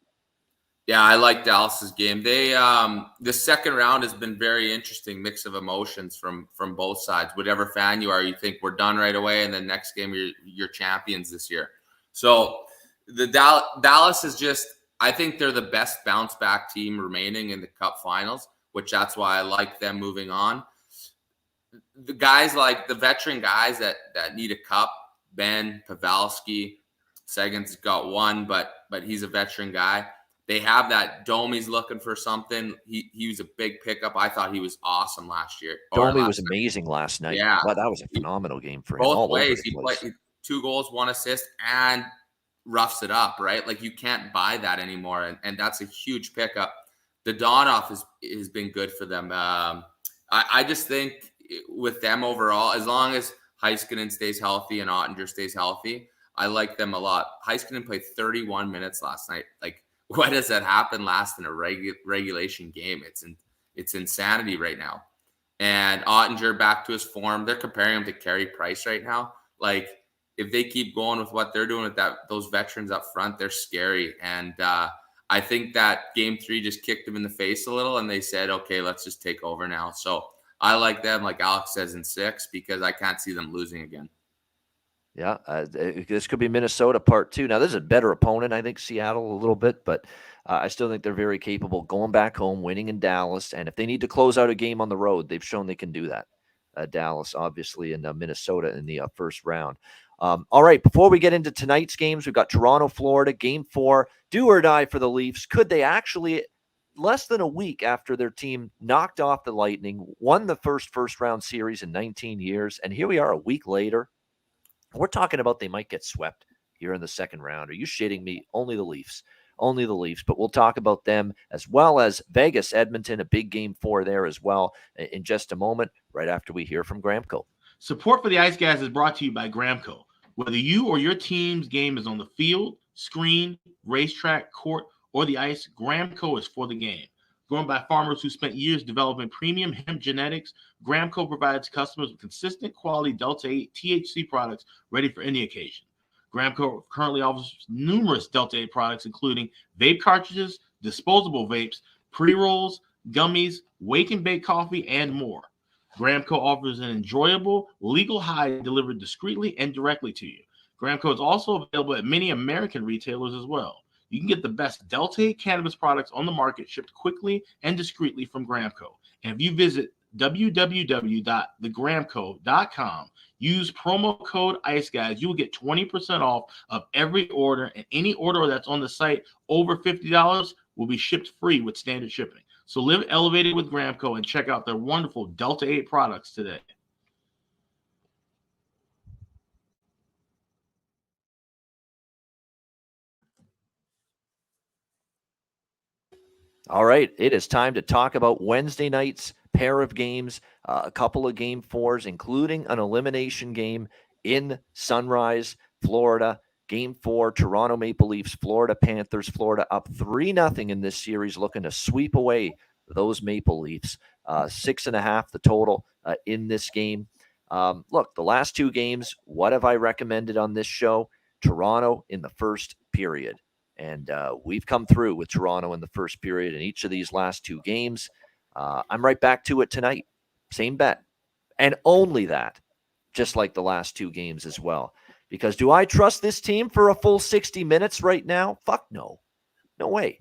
Yeah, I like Dallas's game. They the second round has been very interesting, mix of emotions from both sides. Whatever fan you are, you think we're done right away, and then next game you're champions this year. So the Dallas is just, I think they're the best bounce back team remaining in the Cup Finals, which that's why I like them moving on. The guys like the veteran guys that need a cup, Ben, Pavelski, Seguin's got one, but he's a veteran guy. They have that Domi's looking for something. He was a big pickup. I thought he was awesome last year. Domi was amazing last night. Yeah. Well, that was a phenomenal game for him. Both ways. He played 2 goals, 1 assist, and roughs it up, right? Like you can't buy that anymore. And that's a huge pickup. The Donoff has been good for them. I just think with them overall, as long as Heiskanen stays healthy and Ottinger stays healthy, I like them a lot. Heiskanen played 31 minutes last night. Like, why does that happen last in a regulation game? It's insanity right now. And Ottinger back to his form. They're comparing him to Carey Price right now. Like, if they keep going with what they're doing with those veterans up front, they're scary. And I think that game 3 just kicked them in the face a little, and they said, okay, let's just take over now. So I like them, like Alex says, in 6 because I can't see them losing again. Yeah, this could be Minnesota part 2. Now, this is a better opponent, I think, Seattle a little bit, but I still think they're very capable going back home, winning in Dallas. And if they need to close out a game on the road, they've shown they can do that. Dallas, obviously, and Minnesota in the first round. All right, before we get into tonight's games, we've got Toronto, Florida, game 4, do or die for the Leafs. Could they actually, less than a week after their team knocked off the Lightning, won the first round series in 19 years, and here we are a week later, we're talking about they might get swept here in the second round. Are you shitting me? Only the Leafs. Only the Leafs. But we'll talk about them as well as Vegas, Edmonton, a big game 4 there as well in just a moment, right after we hear from Gramco. Support for the Ice Guys is brought to you by Gramco. Whether you or your team's game is on the field, screen, racetrack, court, or the ice, Gramco is for the game. Grown by farmers who spent years developing premium hemp genetics, Gramco provides customers with consistent quality Delta-8 THC products ready for any occasion. Gramco currently offers numerous Delta-8 products, including vape cartridges, disposable vapes, pre-rolls, gummies, wake and bake coffee, and more. Gramco offers an enjoyable, legal high delivered discreetly and directly to you. Gramco is also available at many American retailers as well. You can get the best Delta-8 cannabis products on the market shipped quickly and discreetly from Gramco. And if you visit www.thegramco.com, use promo code ICEGUYS, you will get 20% off of every order, and any order that's on the site over $50 will be shipped free with standard shipping. So live elevated with Gramco and check out their wonderful Delta-8 products today. All right, it is time to talk about Wednesday night's pair of games, a couple of game 4s, including an elimination game in Sunrise, Florida. Game 4, Toronto Maple Leafs, Florida Panthers. Florida up 3-0 in this series, looking to sweep away those Maple Leafs. 6.5 the total in this game. Look, the last 2 games, what have I recommended on this show? Toronto in the first period. And we've come through with Toronto in the first period in each of these last 2 games. I'm right back to it tonight. Same bet. And only that, just like the last 2 games as well. Because do I trust this team for a full 60 minutes right now? Fuck no. No way.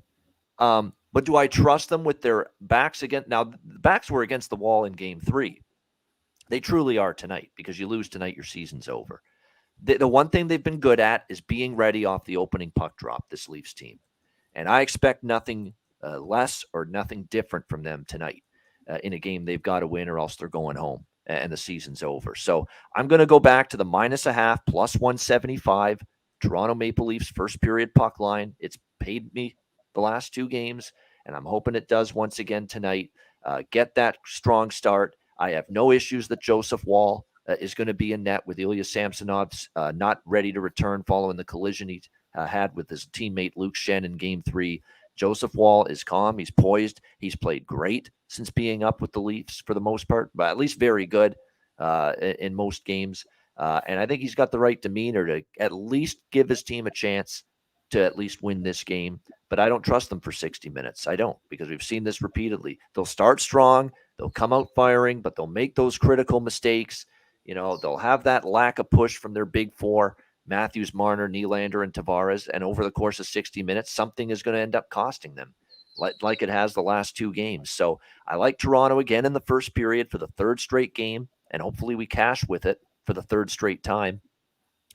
But do I trust them with their backs against? Now, the backs were against the wall in game 3. They truly are tonight, because you lose tonight, your season's over. The one thing they've been good at is being ready off the opening puck drop, this Leafs team. And I expect nothing less or nothing different from them tonight in a game they've got to win, or else they're going home and the season's over. So I'm going to go back to the -0.5 plus 175 Toronto Maple Leafs first period puck line. It's paid me the last 2 games, and I'm hoping it does once again tonight. Get that strong start. I have no issues that Joseph Woll is going to be in net with Ilya Samsonov's not ready to return following the collision he had with his teammate Luke Shen in game 3. Joseph Woll is calm. He's poised. He's played great since being up with the Leafs for the most part, but at least very good in most games. And I think he's got the right demeanor to at least give his team a chance to at least win this game. But I don't trust them for 60 minutes. I don't, because we've seen this repeatedly. They'll start strong. They'll come out firing, but they'll make those critical mistakes. They'll have that lack of push from their big 4, Matthews, Marner, Nylander, and Tavares. And over the course of 60 minutes, something is going to end up costing them, like it has the last 2 games. So I like Toronto again in the first period for the 3rd straight game, and hopefully we cash with it for the 3rd straight time.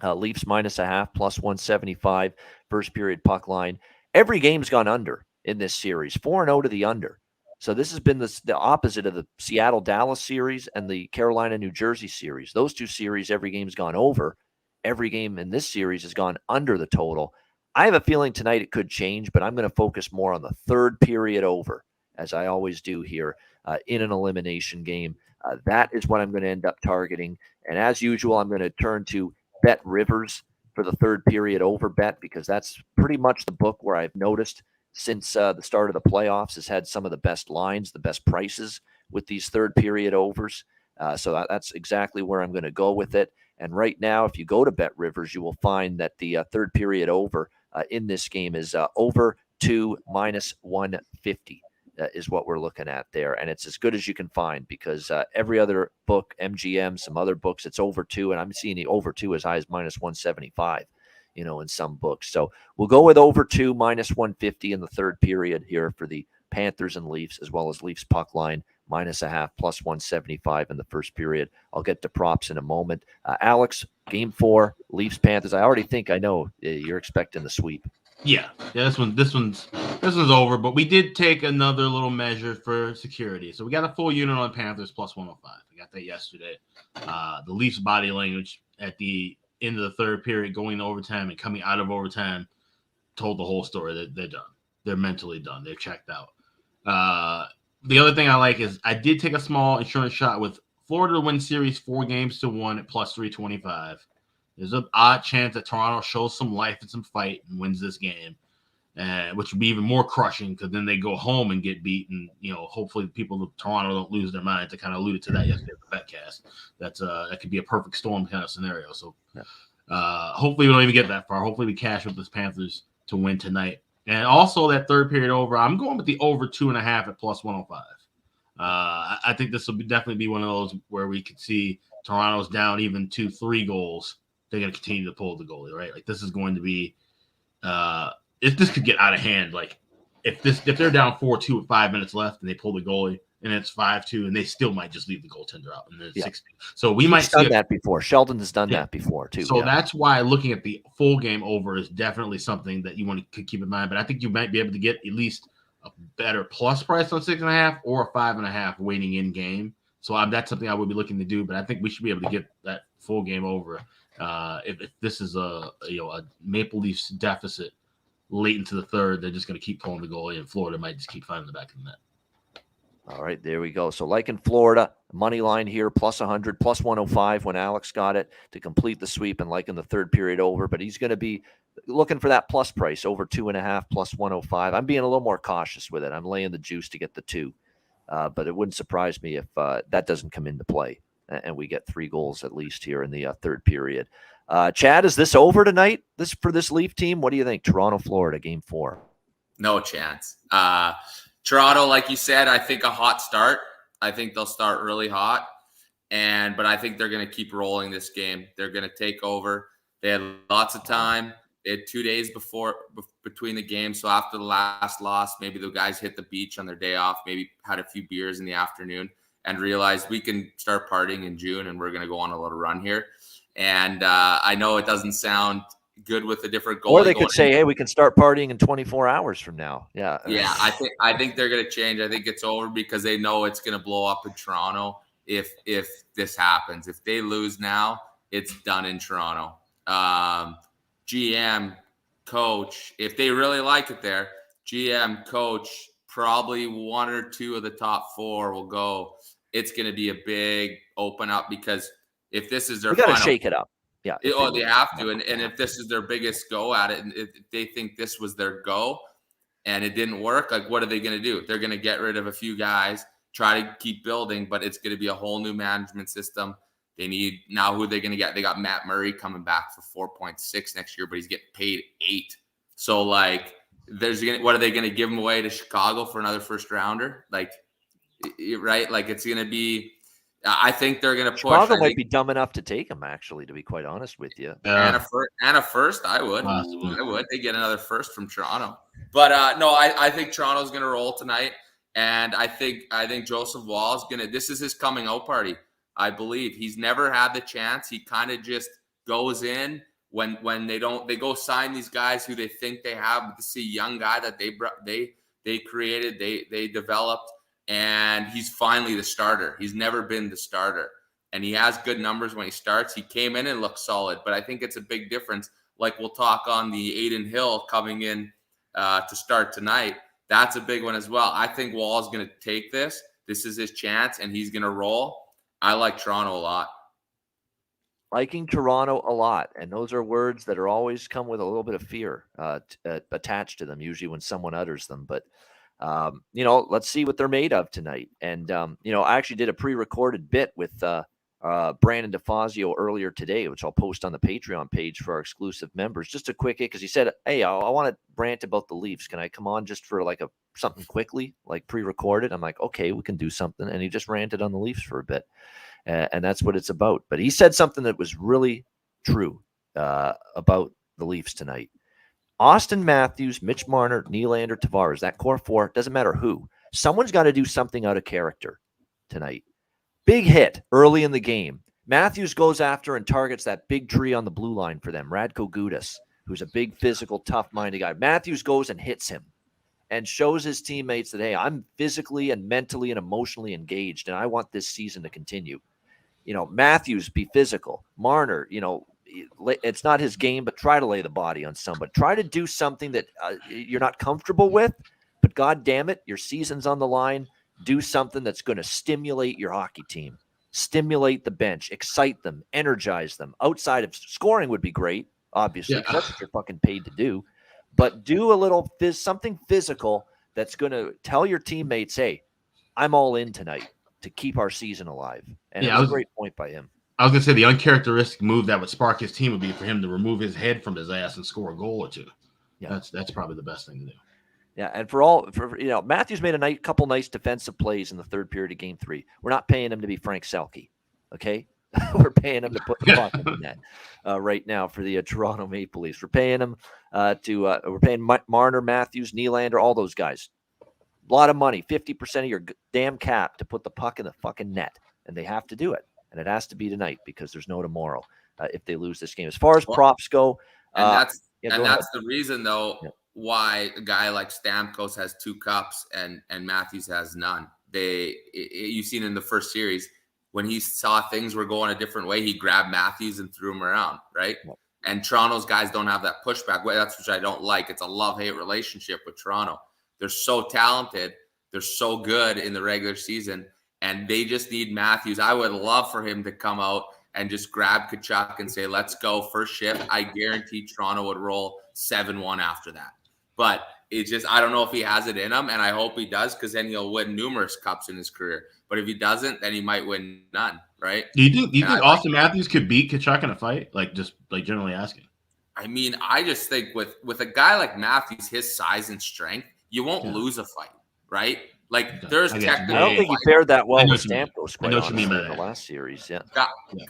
Leafs -0.5 plus 175 first period puck line. Every game's gone under in this series, 4-0 to the under. So this has been the opposite of the Seattle-Dallas series and the Carolina-New Jersey series. Those 2 series, every game's gone over. Every game in this series has gone under the total. I have a feeling tonight it could change, but I'm going to focus more on the 3rd period over, as I always do here in an elimination game. That is what I'm going to end up targeting. And as usual, I'm going to turn to Bet Rivers for the 3rd period over bet, because that's pretty much the book where I've noticed since the start of the playoffs has had some of the best lines, the best prices with these 3rd period overs. So that's exactly where I'm going to go with it. And right now, if you go to Bet Rivers, you will find that the 3rd period over in this game is over 2 -150 is what we're looking at there. And it's as good as you can find, because every other book, MGM, some other books, it's over 2. And I'm seeing the over 2 as high as -175, in some books. So we'll go with over 2 -150 in the 3rd period here for the Panthers and Leafs, as well as Leafs puck line -0.5 plus 175 in the first period. I'll get to props in a moment. Alex, game 4, Leafs Panthers. I already think I know you're expecting the sweep. Yeah. This one's over. But we did take another little measure for security. So we got a full unit on Panthers plus 105. We got that yesterday. The Leafs body language at the end of the 3rd period, going to overtime and coming out of overtime, told the whole story. They're done. They're mentally done. They're checked out. The other thing I like is I did take a small insurance shot with Florida to win series 4-1 at plus 325. There's an odd chance that Toronto shows some life and some fight and wins this game, which would be even more crushing, because then they go home and get beaten. Hopefully the people of Toronto don't lose their minds. I kind of alluded to that yesterday at the Betcast. That could be a perfect storm kind of scenario. So hopefully we don't even get that far. Hopefully we cash with this Panthers to win tonight. And also that 3rd period over, I'm going with the over 2.5 at plus 105. I think this will definitely be one of those where we could see Toronto's down even 2-3 goals. They're going to continue to pull the goalie, right? Like, this is going to be if this could get out of hand, like if they're down 4-2 with 5 minutes left and they pull the goalie and it's 5-2, and they still might just leave the goaltender out in the 60. So we might see that before. Sheldon has done that before too. So that's why looking at the full game over is definitely something that you want to keep in mind. But I think you might be able to get at least a better plus price on 6.5 or a 5.5 waiting in game. So that's something I would be looking to do. But I think we should be able to get that full game over if this is a Maple Leafs deficit late into the 3rd. They're just going to keep pulling the goalie, and Florida might just keep finding the back of the net. All right, there we go. So like in Florida, money line here, plus 100, plus 105 when Alex got it to complete the sweep, and like in the 3rd period over. But he's going to be looking for that plus price, over 2.5, plus 105. I'm being a little more cautious with it. I'm laying the juice to get the 2. But it wouldn't surprise me if that doesn't come into play and we get 3 goals at least here in the 3rd period. Chad, is this over tonight? For this Leaf team? What do you think? Toronto, Florida, Game 4. No chance. Toronto, like you said, I think a hot start. I think they'll start really hot. But I think they're going to keep rolling this game. They're going to take over. They had lots of time. They had 2 days between the games. So after the last loss, maybe the guys hit the beach on their day off, maybe had a few beers in the afternoon and realized we can start partying in June and we're going to go on a little run here. And I know it doesn't sound good with a different goal. Or they could say, hey, we can start partying in 24 hours from now. Yeah. Yeah, I think they're going to change. I think it's over because they know it's going to blow up in Toronto if this happens. If they lose now, it's done in Toronto. GM, coach, if they really like it there, GM, coach, probably 1 or 2 of the top 4 will go. It's going to be a big open up because if this is their final, got to shake it up. Yeah. They have to. And if this is their biggest go at it, and if they think this was their go and it didn't work, like what are they going to do? They're going to get rid of a few guys, try to keep building, but it's going to be a whole new management system. They need now who they're going to get. They got Matt Murray coming back for 4.6 next year, but he's getting paid 8. So like, what are they going to give him away to Chicago for another first rounder? Like, right? Like it's going to be. I think they're going to push. Chicago might be dumb enough to take him, actually, to be quite honest with you. And a first, I would. Possibly. I would. They get another first from Toronto. But no, I think Toronto's going to roll tonight. And I think Joseph Woll is going to – this is his coming out party, I believe. He's never had the chance. He kind of just goes in when they go sign these guys who they think they have. This is a young guy that they created, they developed. And he's finally the starter. He's never been the starter. And he has good numbers when he starts. He came in and looked solid. But I think it's a big difference. Like we'll talk on the Aiden Hill coming in to start tonight. That's a big one as well. I think Woll is going to take this. This is his chance, and he's going to roll. I like Toronto a lot. Liking Toronto a lot. And those are words that are always come with a little bit of fear attached to them, usually when someone utters them. But let's see what they're made of tonight. And, I actually did a pre-recorded bit with Brandon DeFazio earlier today, which I'll post on the Patreon page for our exclusive members. Just a quick because he said, hey, I want to rant about the Leafs. Can I come on just for like something quickly, like pre-recorded? I'm like, okay, we can do something. And he just ranted on the Leafs for a bit. And that's what it's about. But he said something that was really true about the Leafs tonight. Austin Matthews, Mitch Marner, Nylander, Tavares, that core 4, doesn't matter who. Someone's got to do something out of character tonight. Big hit early in the game. Matthews goes after and targets that big tree on the blue line for them, Radko Gudas, who's a big physical, tough-minded guy. Matthews goes and hits him and shows his teammates that, hey, I'm physically and mentally and emotionally engaged, and I want this season to continue. Matthews, be physical. Marner, it's not his game, but try to lay the body on somebody. Try to do something that you're not comfortable with, but God damn it, your season's on the line. Do something that's going to stimulate your hockey team, stimulate the bench, excite them, energize them. Outside of scoring would be great, obviously, because that's what you're fucking paid to do. But do a little something physical that's going to tell your teammates, hey, I'm all in tonight to keep our season alive. And it was a great point by him. I was going to say the uncharacteristic move that would spark his team would be for him to remove his head from his ass and score a goal or 2. Yeah. That's probably the best thing to do. Yeah, and Matthews made a couple nice defensive plays in the third period of Game 3. We're not paying him to be Frank Selke, okay? We're paying him to put the puck in the net right now for the Toronto Maple Leafs. We're paying him we're paying Marner, Matthews, Nylander, all those guys. A lot of money, 50% of your damn cap to put the puck in the fucking net, and they have to do it. And it has to be tonight because there's no tomorrow if they lose this game. As far as props go, that's the reason though why a guy like Stamkos has 2 cups and Matthews has none. You've seen in the first series when he saw things were going a different way, he grabbed Matthews and threw him around, right? Yeah. And Toronto's guys don't have that pushback. That's what I don't like. It's a love-hate relationship with Toronto. They're so talented. They're so good in the regular season. And they just need Matthews. I would love for him to come out and just grab Tkachuk and say, let's go, first shift. I guarantee Toronto would roll 7-1 after that. But it's just, I don't know if he has it in him, and I hope he does, because then he'll win numerous cups in his career. But if he doesn't, then he might win none, right? Do you think Austin Matthews could beat Tkachuk in a fight? Like, just like generally asking. I mean, I just think with a guy like Matthews, his size and strength, you won't lose a fight, right? Like, there's technical. I don't think he fared that well with Stamkos, quite I know what you honestly, mean in the last series. Yeah.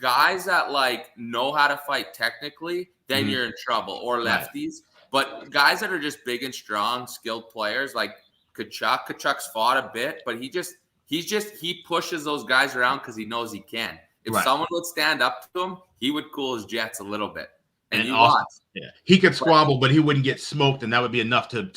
Guys that like know how to fight technically, then you're in trouble, or lefties. But guys that are just big and strong, skilled players like Kachuk's fought a bit, but he pushes those guys around because he knows he can. If someone would stand up to him, he would cool his jets a little bit. And you watch. Yeah, he could squabble, but he wouldn't get smoked, and that would be enough to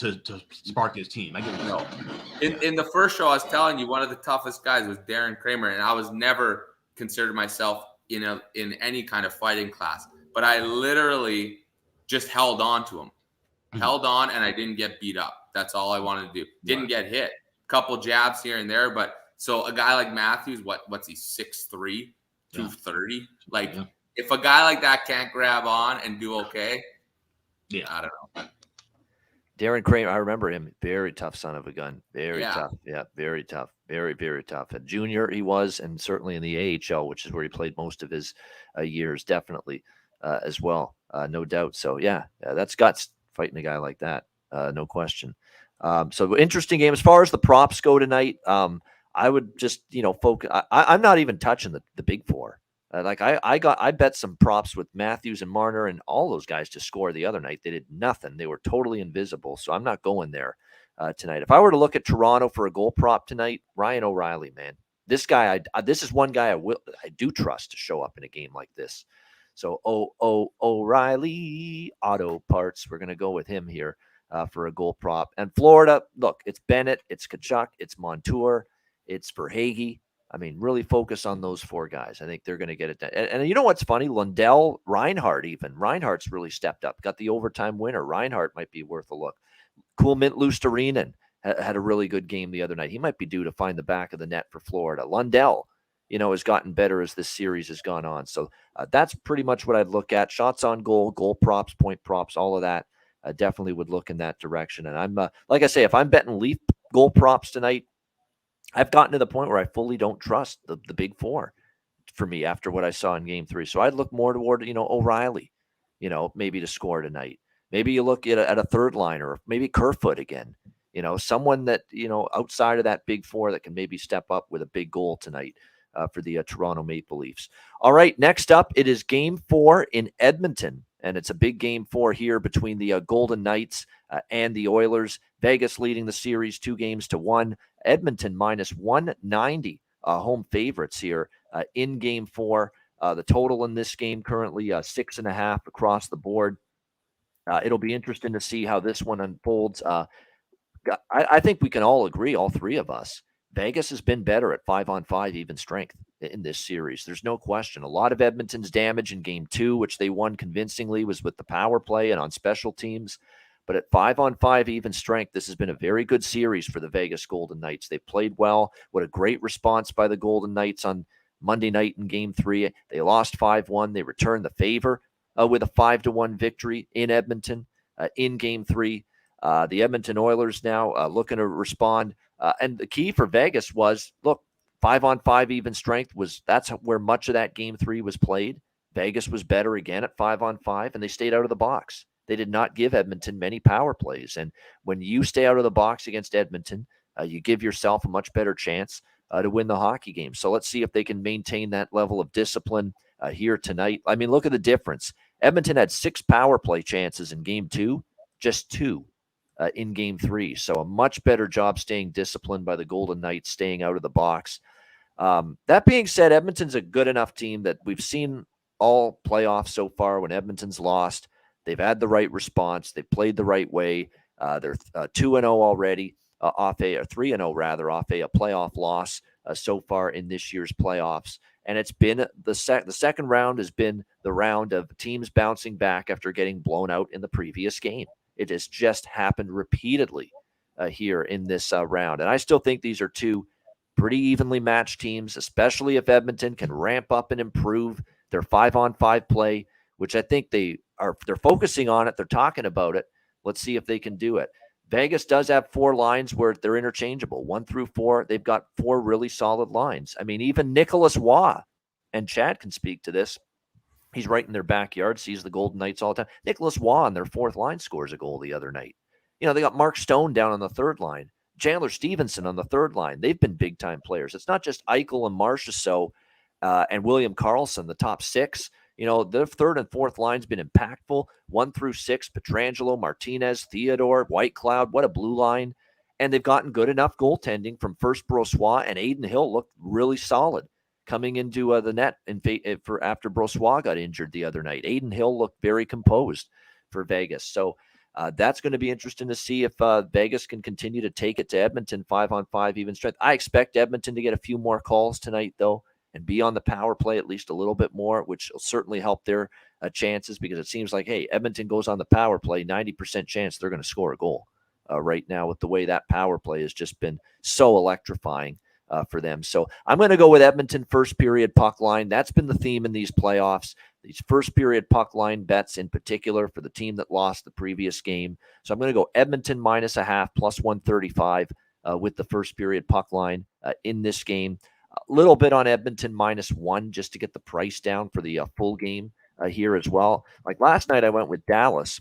spark his team. I get In the first show, I was telling you, one of the toughest guys was Darren Kramer, and I was never considered myself in any kind of fighting class, but I literally just held on to him, held on, and I didn't get beat up. That's all I wanted to do. Didn't get hit. Couple jabs here and there, but so a guy like Matthews, what's he, 6'3", 230, like. If a guy like that can't grab on and do okay, I don't know. Darren Kramer, I remember him. Very tough son of a gun. Very tough. Yeah, very tough. Very, very tough. At junior, he was, and certainly in the AHL, which is where he played most of his years, definitely as well. No doubt. So, that's guts fighting a guy like that. No question. So, interesting game. As far as the props go tonight, I would just, focus. I'm not even touching the big four. I bet some props with Matthews and Marner and all those guys to score the other night. They did nothing. They were totally invisible. So I'm not going there tonight. If I were to look at Toronto for a goal prop tonight, Ryan O'Reilly, man, this guy, this is one guy I do trust to show up in a game like this. So O'Reilly Auto Parts, we're going to go with him here for a goal prop. And Florida, look, it's Bennett, it's Tkachuk, it's Montour, it's Verhaeghe. I mean, really focus on those four guys. I think they're going to get it done. And you know what's funny? Lundell, Reinhart even. Reinhart's really stepped up. Got the overtime winner. Reinhart might be worth a look. Coolmint Lusterinen had a really good game the other night. He might be due to find the back of the net for Florida. Lundell, has gotten better as this series has gone on. So that's pretty much what I'd look at. Shots on goal, goal props, point props, all of that. I definitely would look in that direction. And I'm, like I say, if I'm betting Leaf goal props tonight, I've gotten to the point where I fully don't trust the big four for me after what I saw in game 3. So I'd look more toward, O'Reilly, maybe to score tonight. Maybe you look at a third liner, or maybe Kerfoot again, someone that, outside of that big four that can maybe step up with a big goal tonight for the Toronto Maple Leafs. All right, next up, it is game 4 in Edmonton. And it's a big game 4 here between the Golden Knights and the Oilers. Vegas leading the series 2-1. Edmonton minus 190 home favorites here in game 4. The total in this game currently 6.5 across the board. It'll be interesting to see how this one unfolds. I think we can all agree, all three of us, Vegas has been better at 5-on-5 even strength in this series. There's no question. A lot of Edmonton's damage in game 2, which they won convincingly, was with the power play and on special teams. But at 5-on-5 even strength, this has been a very good series for the Vegas Golden Knights. They've played well. What a great response by the Golden Knights on Monday night in game 3. They lost 5-1. They returned the favor with a 5-1 victory in Edmonton in game 3. The Edmonton Oilers now looking to respond. And the key for Vegas was, look, 5-on-5 even strength that's where much of that game 3 was played. Vegas was better again at 5-on-5, and they stayed out of the box. They did not give Edmonton many power plays. And when you stay out of the box against Edmonton, you give yourself a much better chance to win the hockey game. So let's see if they can maintain that level of discipline here tonight. I mean, look at the difference. Edmonton had 6 power play chances in game 2, just 2 in game 3. So a much better job staying disciplined by the Golden Knights, staying out of the box. That being said, Edmonton's a good enough team that we've seen all playoffs so far. When Edmonton's lost, they've had the right response. They played the right way. They're 2-0 already, or 3-0 rather, off a playoff loss so far in this year's playoffs. And it's been the second round has been the round of teams bouncing back after getting blown out in the previous game. It has just happened repeatedly here in this round. And I still think these are two pretty evenly matched teams, especially if Edmonton can ramp up and improve their 5-on-5 play, which I think they're focusing on it. They're talking about it. Let's see if they can do it. Vegas does have 4 lines where they're interchangeable. 1 through 4, they've got 4 really solid lines. I mean, even Nicholas Waugh, and Chad can speak to this. He's right in their backyard, sees the Golden Knights all the time. Nicholas Waugh on their 4th line scores a goal the other night. You know, they got Mark Stone down on the 3rd line. Chandler Stevenson on the 3rd line. They've been big-time players. It's not just Eichel and Marchessault and William Karlsson, the top 6. You know, the 3rd and 4th line's been impactful. 1 through 6, Pietrangelo, Martinez, Theodore, Whitecloud. What a blue line. And they've gotten good enough goaltending from first Brossoit, and Aiden Hill looked really solid coming into the net for after Brossoit got injured the other night. Aiden Hill looked very composed for Vegas. So that's going to be interesting to see if Vegas can continue to take it to Edmonton 5-on-5 even strength. I expect Edmonton to get a few more calls tonight, though, and be on the power play at least a little bit more, which will certainly help their chances, because it seems like, hey, Edmonton goes on the power play, 90% chance they're going to score a goal right now with the way that power play has just been so electrifying for them. So I'm going to go with Edmonton first period puck line. That's been the theme in these playoffs, these first period puck line bets in particular for the team that lost the previous game. So I'm going to go Edmonton -0.5 plus 135 with the first period puck line in this game. A little bit on Edmonton -1 just to get the price down for the full game here as well. Like last night, I went with Dallas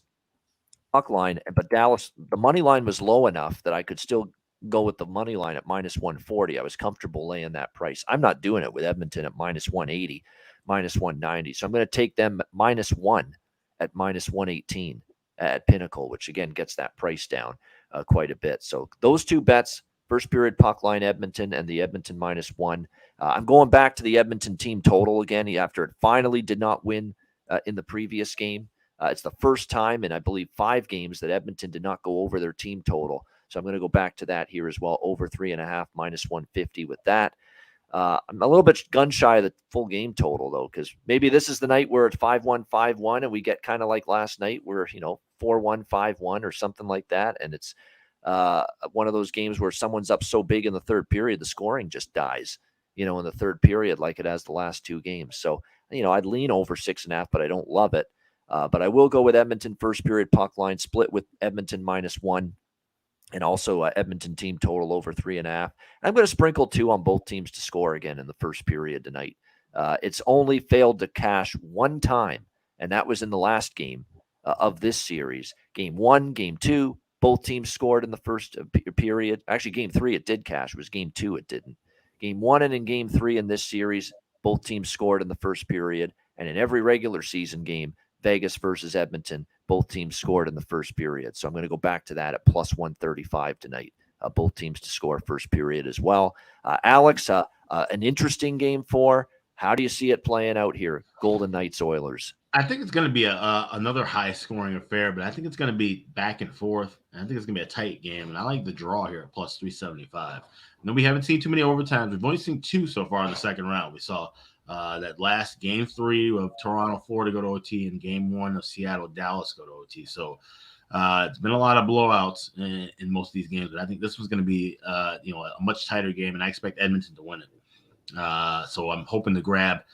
puck line, but Dallas, the money line was low enough that I could still go with the money line at -140. I was comfortable laying that price. I'm not doing it with Edmonton at -180, -190. So I'm going to take them at -1 at -118 at Pinnacle, which again gets that price down quite a bit. So those 2 bets, first period puck line Edmonton and the Edmonton -1. I'm going back to the Edmonton team total again after it finally did not win in the previous game. It's the first time in, I believe, 5 games that Edmonton did not go over their team total. So I'm going to go back to that here as well, over 3.5, -150 with that. I'm a little bit gun shy of the full game total, though, because maybe this is the night where it's 5-1, 5-1, and we get kind of like last night where, 4-1, 5-1 or something like that. And it's one of those games where someone's up so big in the 3rd period, the scoring just dies, in the 3rd period like it has the last 2 games. So, I'd lean over 6.5, but I don't love it. But I will go with Edmonton first period puck line split with Edmonton -1. And also Edmonton team total over 3.5. I'm going to sprinkle 2 on both teams to score again in the first period tonight. It's only failed to cash 1 time, and that was in the last game of this series. Game 1, game 2, both teams scored in the first period. Actually, game 3 it did cash. It was game 2 it didn't. Game 1 and in game 3 in this series, both teams scored in the first period. And in every regular season game, Vegas versus Edmonton, both teams scored in the first period. So I'm going to go back to that at plus 135 tonight. Both teams to score first period as well. Alex, an interesting game 4. How do you see it playing out here? Golden Knights Oilers. I think it's going to be another high-scoring affair, but I think it's going to be back and forth. And I think it's going to be a tight game, and I like the draw here at plus 375. And we haven't seen too many overtimes. We've only seen 2 so far in the second round. We saw that last game 3 of Toronto-Florida go to OT and game 1 of Seattle-Dallas go to OT. So it's been a lot of blowouts in most of these games, but I think this was going to be a much tighter game, and I expect Edmonton to win it. So I'm hoping to grab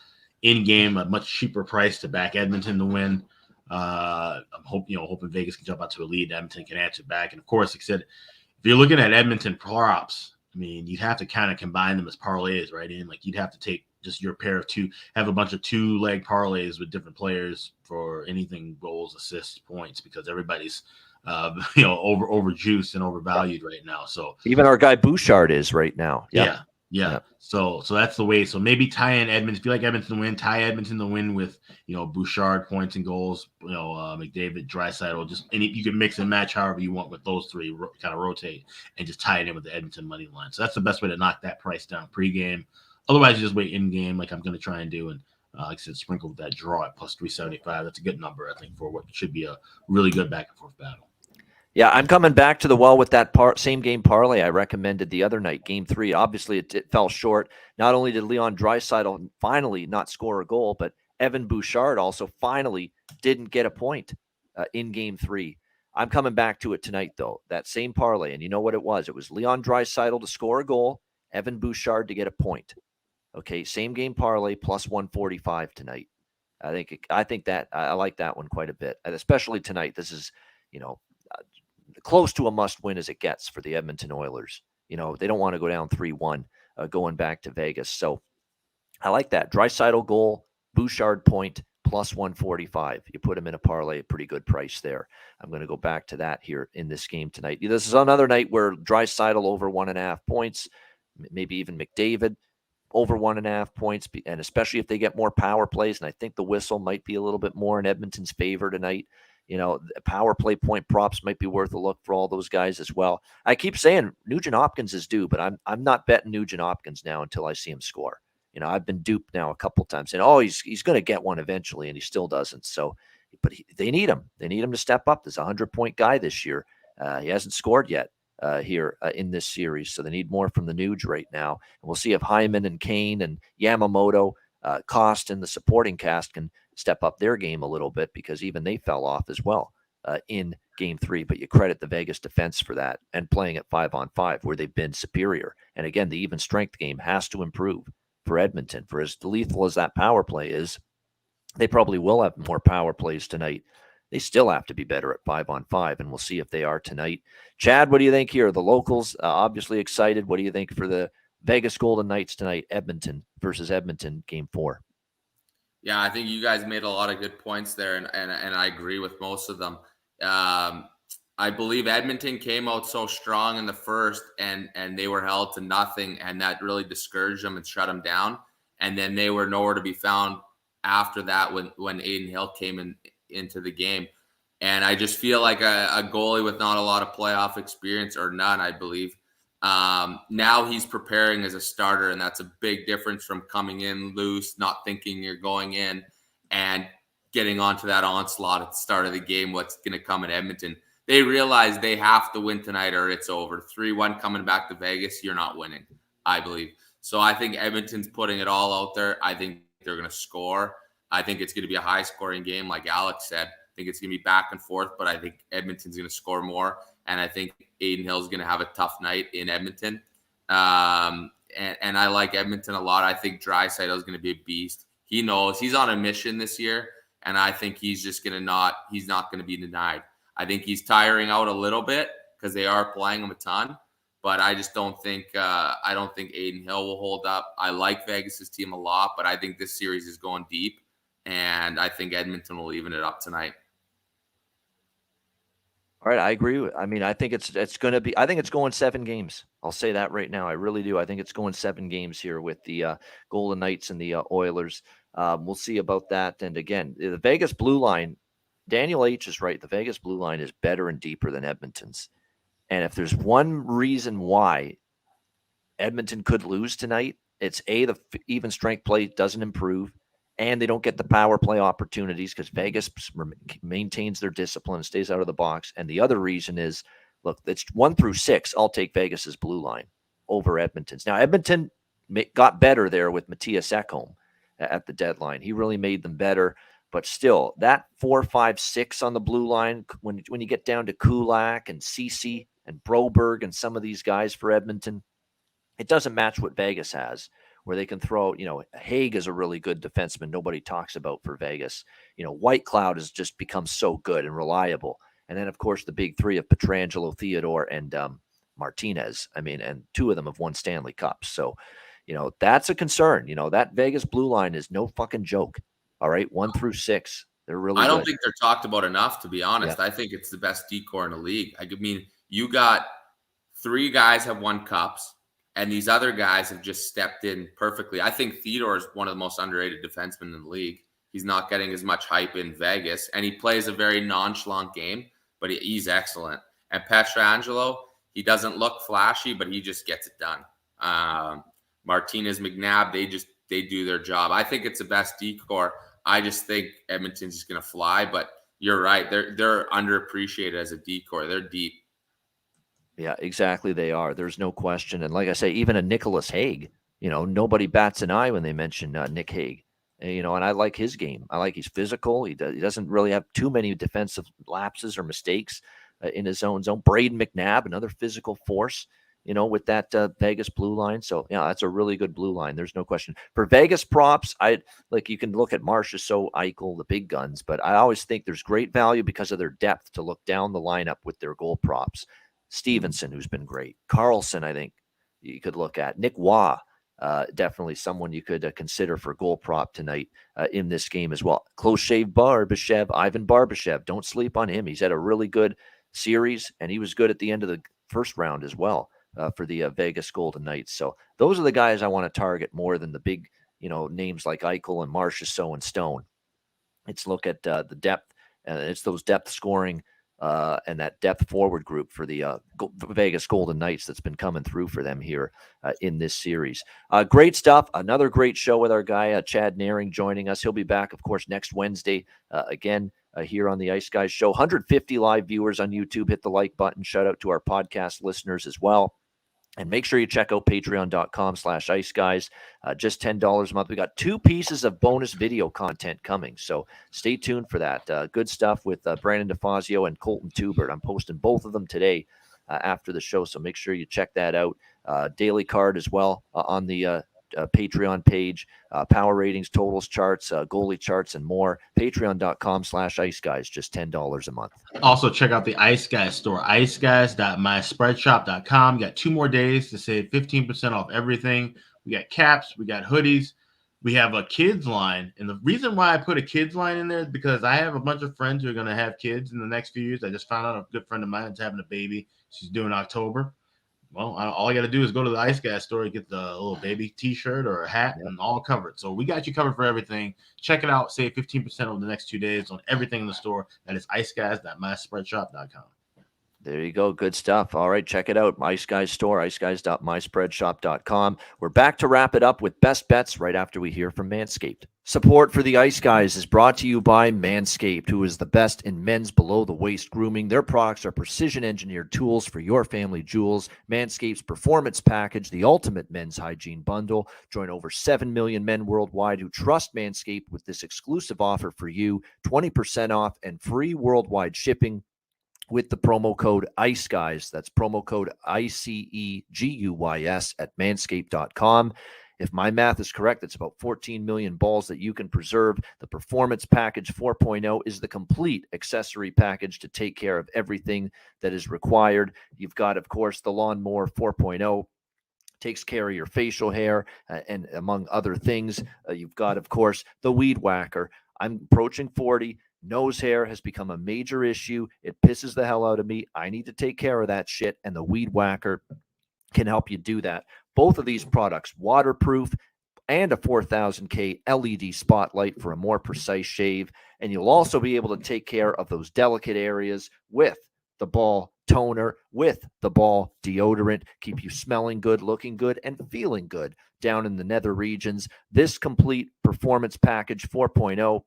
in-game a much cheaper price to back Edmonton to win. I'm hoping Vegas can jump out to a lead, Edmonton can answer back. And of course, like I said, if you're looking at Edmonton props, I mean, you'd have to kind of combine them as parlays, right? Like you'd have to take just your pair of 2, have a bunch of 2-leg parlays with different players for anything, goals, assists, points, because everybody's over juiced and overvalued right now. So even our guy Bouchard is right now. Yeah. So that's the way. So maybe tie in Edmonton. If you like Edmonton to win, tie Edmonton to win with, Bouchard points and goals, McDavid, Draisaitl, you can mix and match however you want with those 3, kind of rotate and just tie it in with the Edmonton money line. So that's the best way to knock that price down pregame. Otherwise, you just wait in game like I'm going to try and do. And like I said, sprinkle with that draw at plus 375. That's a good number, I think, for what should be a really good back and forth battle. Yeah, I'm coming back to the well with that same game parlay I recommended the other night, game 3. Obviously, it fell short. Not only did Leon Draisaitl finally not score a goal, but Evan Bouchard also finally didn't get a point in game 3. I'm coming back to it tonight, though. That same parlay, and you know what it was? It was Leon Draisaitl to score a goal, Evan Bouchard to get a point. Okay, same game parlay plus 145 tonight. I think that I like that one quite a bit, and especially tonight. This is, close to a must-win as it gets for the Edmonton Oilers. They don't want to go down 3-1 going back to Vegas. So I like that. Draisaitl goal, Bouchard point, plus 145. You put him in a parlay, a pretty good price there. I'm going to go back to that here in this game tonight. This is another night where Draisaitl over 1.5 points, maybe even McDavid over 1.5 points, and especially if they get more power plays. And I think the whistle might be a little bit more in Edmonton's favor tonight. Power play point props might be worth a look for all those guys as well. I keep saying Nugent Hopkins is due, but I'm not betting Nugent Hopkins now until I see him score. I've been duped now a couple of times, and he's going to get one eventually, and he still doesn't. So, but they need him. They need him to step up. There's a 100-point guy this year. He hasn't scored yet here in this series, so they need more from the Nuge right now. And we'll see if Hyman and Kane and Yamamoto, Cost, and the supporting cast can step up their game a little bit, because even they fell off as well in Game 3. But you credit the Vegas defense for that, and playing at 5-on-5 where they've been superior. And again, the even strength game has to improve for Edmonton. For as lethal as that power play is, they probably will have more power plays tonight. They still have to be better at 5-on-5, and we'll see if they are tonight. Chad, what do you think here? The locals obviously excited. What do you think for the Vegas Golden Knights tonight? Edmonton versus Edmonton, Game 4. Yeah, I think you guys made a lot of good points there, and I agree with most of them. I believe Edmonton came out so strong in the first, and they were held to nothing, and that really discouraged them and shut them down. And then they were nowhere to be found after that when Adin Hill came into the game. And I just feel like a goalie with not a lot of playoff experience, or none, I believe. Now he's preparing as a starter, and that's a big difference from coming in loose, not thinking you're going in, and getting onto that onslaught at the start of the game, what's going to come in Edmonton. They realize they have to win tonight or it's over. 3-1 coming back to Vegas, you're not winning, I believe. So I think Edmonton's putting it all out there. I think they're going to score. I think it's going to be a high-scoring game, like Alex said. I think it's going to be back and forth, but I think Edmonton's going to score more. And I think Adin Hill's going to have a tough night in Edmonton. And I like Edmonton a lot. I think Draisaitl is going to be a beast. He knows he's on a mission this year, and I think he's just going to he's not going to be denied. I think he's tiring out a little bit because they are playing him a ton, but I just don't think Adin Hill will hold up. I like Vegas's team a lot, but I think this series is going deep, and I think Edmonton will even it up tonight. All right, I agree. I think it's going to be. I think it's going 7 games. I'll say that right now. I really do. I think it's going 7 games here with the Golden Knights and the Oilers. We'll see about that. And again, the Vegas blue line. Daniel H. is right. The Vegas blue line is better and deeper than Edmonton's. And if there's one reason why Edmonton could lose tonight, it's the even strength play doesn't improve, and they don't get the power play opportunities because Vegas maintains their discipline and stays out of the box. And the other reason is, look, it's 1 through 6. I'll take Vegas's blue line over Edmonton's. Now, Edmonton got better there with Matthias Ekholm at the deadline. He really made them better. But still, that 4, 5, 6 on the blue line, when you get down to Kulak and Ceci and Broberg and some of these guys for Edmonton, it doesn't match what Vegas has, where they can throw, Haig is a really good defenseman nobody talks about for Vegas. White Cloud has just become so good and reliable. And then, of course, the big 3 of Pietrangelo, Theodore, and Martinez. And 2 of them have won Stanley Cups. So, that's a concern. That Vegas blue line is no fucking joke. All right, 1 through 6. They're really I don't good. think they're talked about enough, to be honest. Yeah. I think it's the best decor in the league. You got 3 guys have won cups, and these other guys have just stepped in perfectly. I think Theodore is one of the most underrated defensemen in the league. He's not getting as much hype in Vegas, and he plays a very nonchalant game, but he's excellent. And Pietrangelo, he doesn't look flashy, but he just gets it done. Martinez, McNabb, they do their job. I think it's the best decor. I just think Edmonton's just going to fly, but you're right. They're underappreciated as a decor. They're deep. Yeah, exactly. They are. There's no question. And like I say, even a Nicholas Haig, nobody bats an eye when they mention Nick Haig. And I like his game. I like he's physical. He doesn't really have too many defensive lapses or mistakes in his own zone. Braden McNabb, another physical force. with that Vegas blue line. So, yeah, that's a really good blue line. There's no question. For Vegas props, you can look at Marchessault, Eichel, the big guns, but I always think there's great value because of their depth to look down the lineup with their goal props. Stevenson, who's been great. Carlson, I think you could look at. Nick Waugh, definitely someone you could consider for goal prop tonight in this game as well. Close shave Barbashev, Ivan Barbashev. Don't sleep on him. He's had a really good series, and he was good at the end of the first round as well for the Vegas Golden Knights. So those are the guys I want to target more than the big, names like Eichel and Marchessault and Stone. Let's look at the depth. It's those depth scoring and that depth forward group for the Vegas Golden Knights that's been coming through for them here in this series. Great stuff. Another great show with our guy, Chad Naring, joining us. He'll be back, of course, next Wednesday again here on the Ice Guys show. 150 live viewers on YouTube. Hit the like button. Shout out to our podcast listeners as well. And make sure you check out patreon.com/Ice Guys. Just $10 a month. We got 2 pieces of bonus video content coming. So stay tuned for that. Good stuff with Brandon DeFazio and Colton Tubert. I'm posting both of them today after the show. So make sure you check that out. Daily card as well on the Patreon page. Power ratings, totals charts, goalie charts, and more. Patreon.com/Ice Guys. Just $10 a month. Also, check out the Ice Guys store, iceguys.myspreadshop.com. You got 2 more days to save 15% off everything. We got caps, we got hoodies, we have a kids line. And the reason why I put a kids line in there is because I have a bunch of friends who are going to have kids in the next few years. I just found out a good friend of mine is having a baby. She's due in October. Well, all you got to do is go to the Ice Guys store, get the little baby T-shirt or a hat, and all covered. So we got you covered for everything. Check it out. Save 15% over the next 2 days on everything in the store. That is iceguys.myspreadshop.com. There you go. Good stuff. All right, check it out. Ice Guys store, iceguys.myspreadshop.com. We're back to wrap it up with best bets right after we hear from Manscaped. Support for the Ice Guys is brought to you by Manscaped, who is the best in men's below-the-waist grooming. Their products are precision-engineered tools for your family jewels. Manscaped's Performance Package, the ultimate men's hygiene bundle. Join over 7 million men worldwide who trust Manscaped with this exclusive offer for you, 20% off and free worldwide shipping with the promo code ICEGUYS. That's promo code ICEGUYS at manscaped.com. If my math is correct, it's about 14 million balls that you can preserve. The Performance Package 4.0 is the complete accessory package to take care of everything that is required. You've got, of course, the Lawnmower 4.0. Takes care of your facial hair and among other things. You've got, of course, the Weed Whacker. I'm approaching 40. Nose hair has become a major issue. It pisses the hell out of me. I need to take care of that shit, and the Weed Whacker can help you do that. Both of these products, waterproof and a 4000K LED spotlight for a more precise shave. And you'll also be able to take care of those delicate areas with the ball toner, with the ball deodorant, keep you smelling good, looking good, and feeling good down in the nether regions. This complete Performance Package 4.0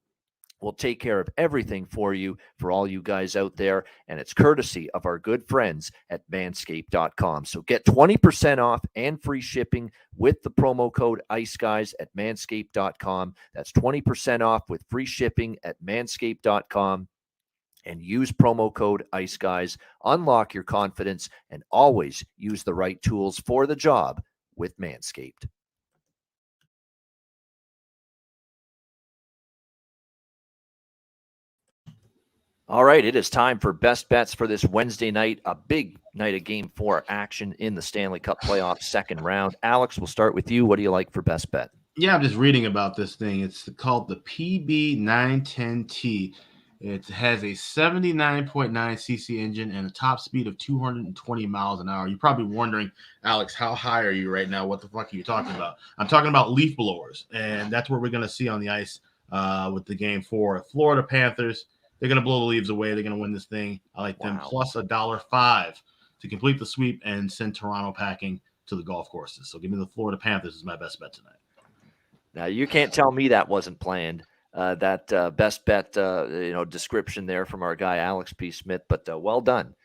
will take care of everything for you, for all you guys out there, and it's courtesy of our good friends at manscaped.com. So get 20% off and free shipping with the promo code ICEGUYS at manscaped.com. That's 20% off with free shipping at manscaped.com. And use promo code ICEGUYS. Unlock your confidence and always use the right tools for the job with Manscaped. All right, it is time for best bets for this Wednesday night, a big night of Game 4 action in the Stanley Cup playoff second round. Alex, we'll start with you. What do you like for best bet? Yeah, I'm just reading about this thing. It's called the PB910T. It has a 79.9 cc engine and a top speed of 220 miles an hour. You're probably wondering, Alex, how high are you right now? What the fuck are you talking about? I'm talking about leaf blowers, and that's what we're going to see on the ice with the Game 4. Florida Panthers. They're going to blow the leaves away. They're going to win this thing. I like them plus $1.05 to complete the sweep and send Toronto packing to the golf courses. So give me the Florida Panthers as my best bet tonight. Now, you can't tell me that wasn't planned, that best bet description there from our guy Alex P. Smith, but well done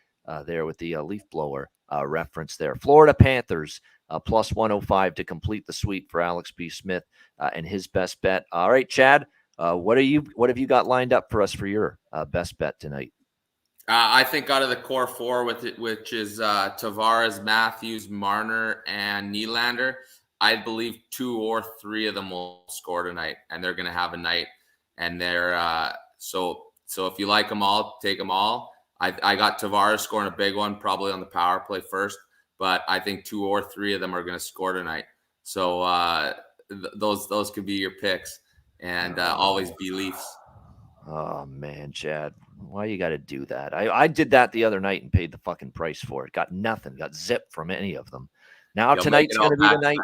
there with the leaf blower reference there. Florida Panthers plus 105 to complete the sweep for Alex P. Smith and his best bet. All right, Chad. What have you got lined up for us for your best bet tonight? I think out of the core four, which is Tavares, Matthews, Marner, and Nylander, I believe 2 or 3 of them will score tonight, and they're going to have a night. And they're so if you like them all, take them all. I got Tavares scoring a big one, probably on the power play first, but I think 2 or 3 of them are going to score tonight. So those could be your picks, and always be Leafs. Oh man, Chad, why you got to do that? I did that the other night and paid the fucking price for it. Got nothing. Got zipped from any of them. Now tonight's going to be the night.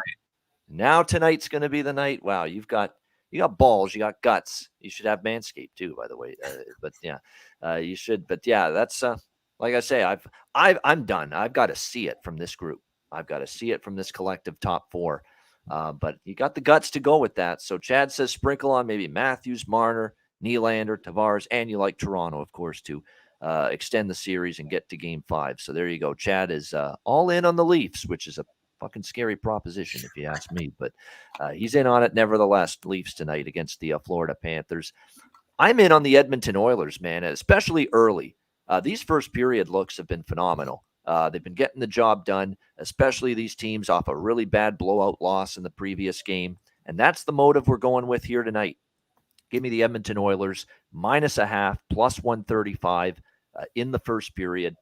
Now tonight's going to be the night. Wow, you got balls, you got guts. You should have Manscaped too, by the way. But yeah, you should. But yeah, that's like I say, I'm done. I've got to see it from this group. I've got to see it from this collective top 4. But you got the guts to go with that. So Chad says sprinkle on maybe Matthews, Marner, Nylander, Tavares, and you like Toronto, of course, to extend the series and get to Game 5. So there you go. Chad is all in on the Leafs, which is a fucking scary proposition if you ask me. But he's in on it nevertheless. Leafs tonight against the Florida Panthers. I'm in on the Edmonton Oilers, man, especially early. These first period looks have been phenomenal. They've been getting the job done, especially these teams off a really bad blowout loss in the previous game. And that's the motive we're going with here tonight. Give me the Edmonton Oilers -0.5 +135 in the first period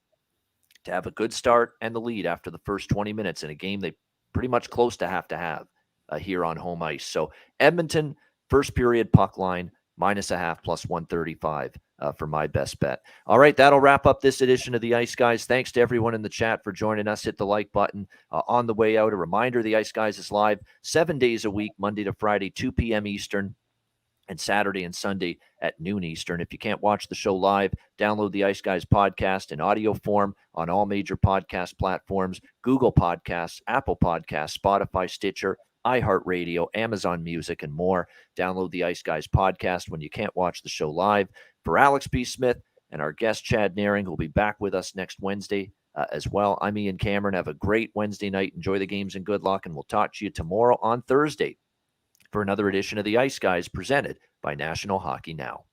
to have a good start and the lead after the first 20 minutes in a game they pretty much close to have here on home ice. So Edmonton, first period puck line, -0.5 +135 for my best bet. All right, that'll wrap up this edition of the Ice Guys. Thanks to everyone in the chat for joining us. Hit the like button on the way out. A reminder, the Ice Guys is live 7 days a week, Monday to Friday, 2 p.m. Eastern, and Saturday and Sunday at noon Eastern. If you can't watch the show live, download the Ice Guys podcast in audio form on all major podcast platforms: Google Podcasts, Apple Podcasts, Spotify, Stitcher, iHeartRadio, Amazon Music, and more. Download the Ice Guys podcast when you can't watch the show live. For Alex B. Smith and our guest Chad Naring, who'll be back with us next Wednesday as well, I'm Ian Cameron. Have a great Wednesday night. Enjoy the games and good luck, and we'll talk to you tomorrow on Thursday for another edition of the Ice Guys presented by National Hockey Now.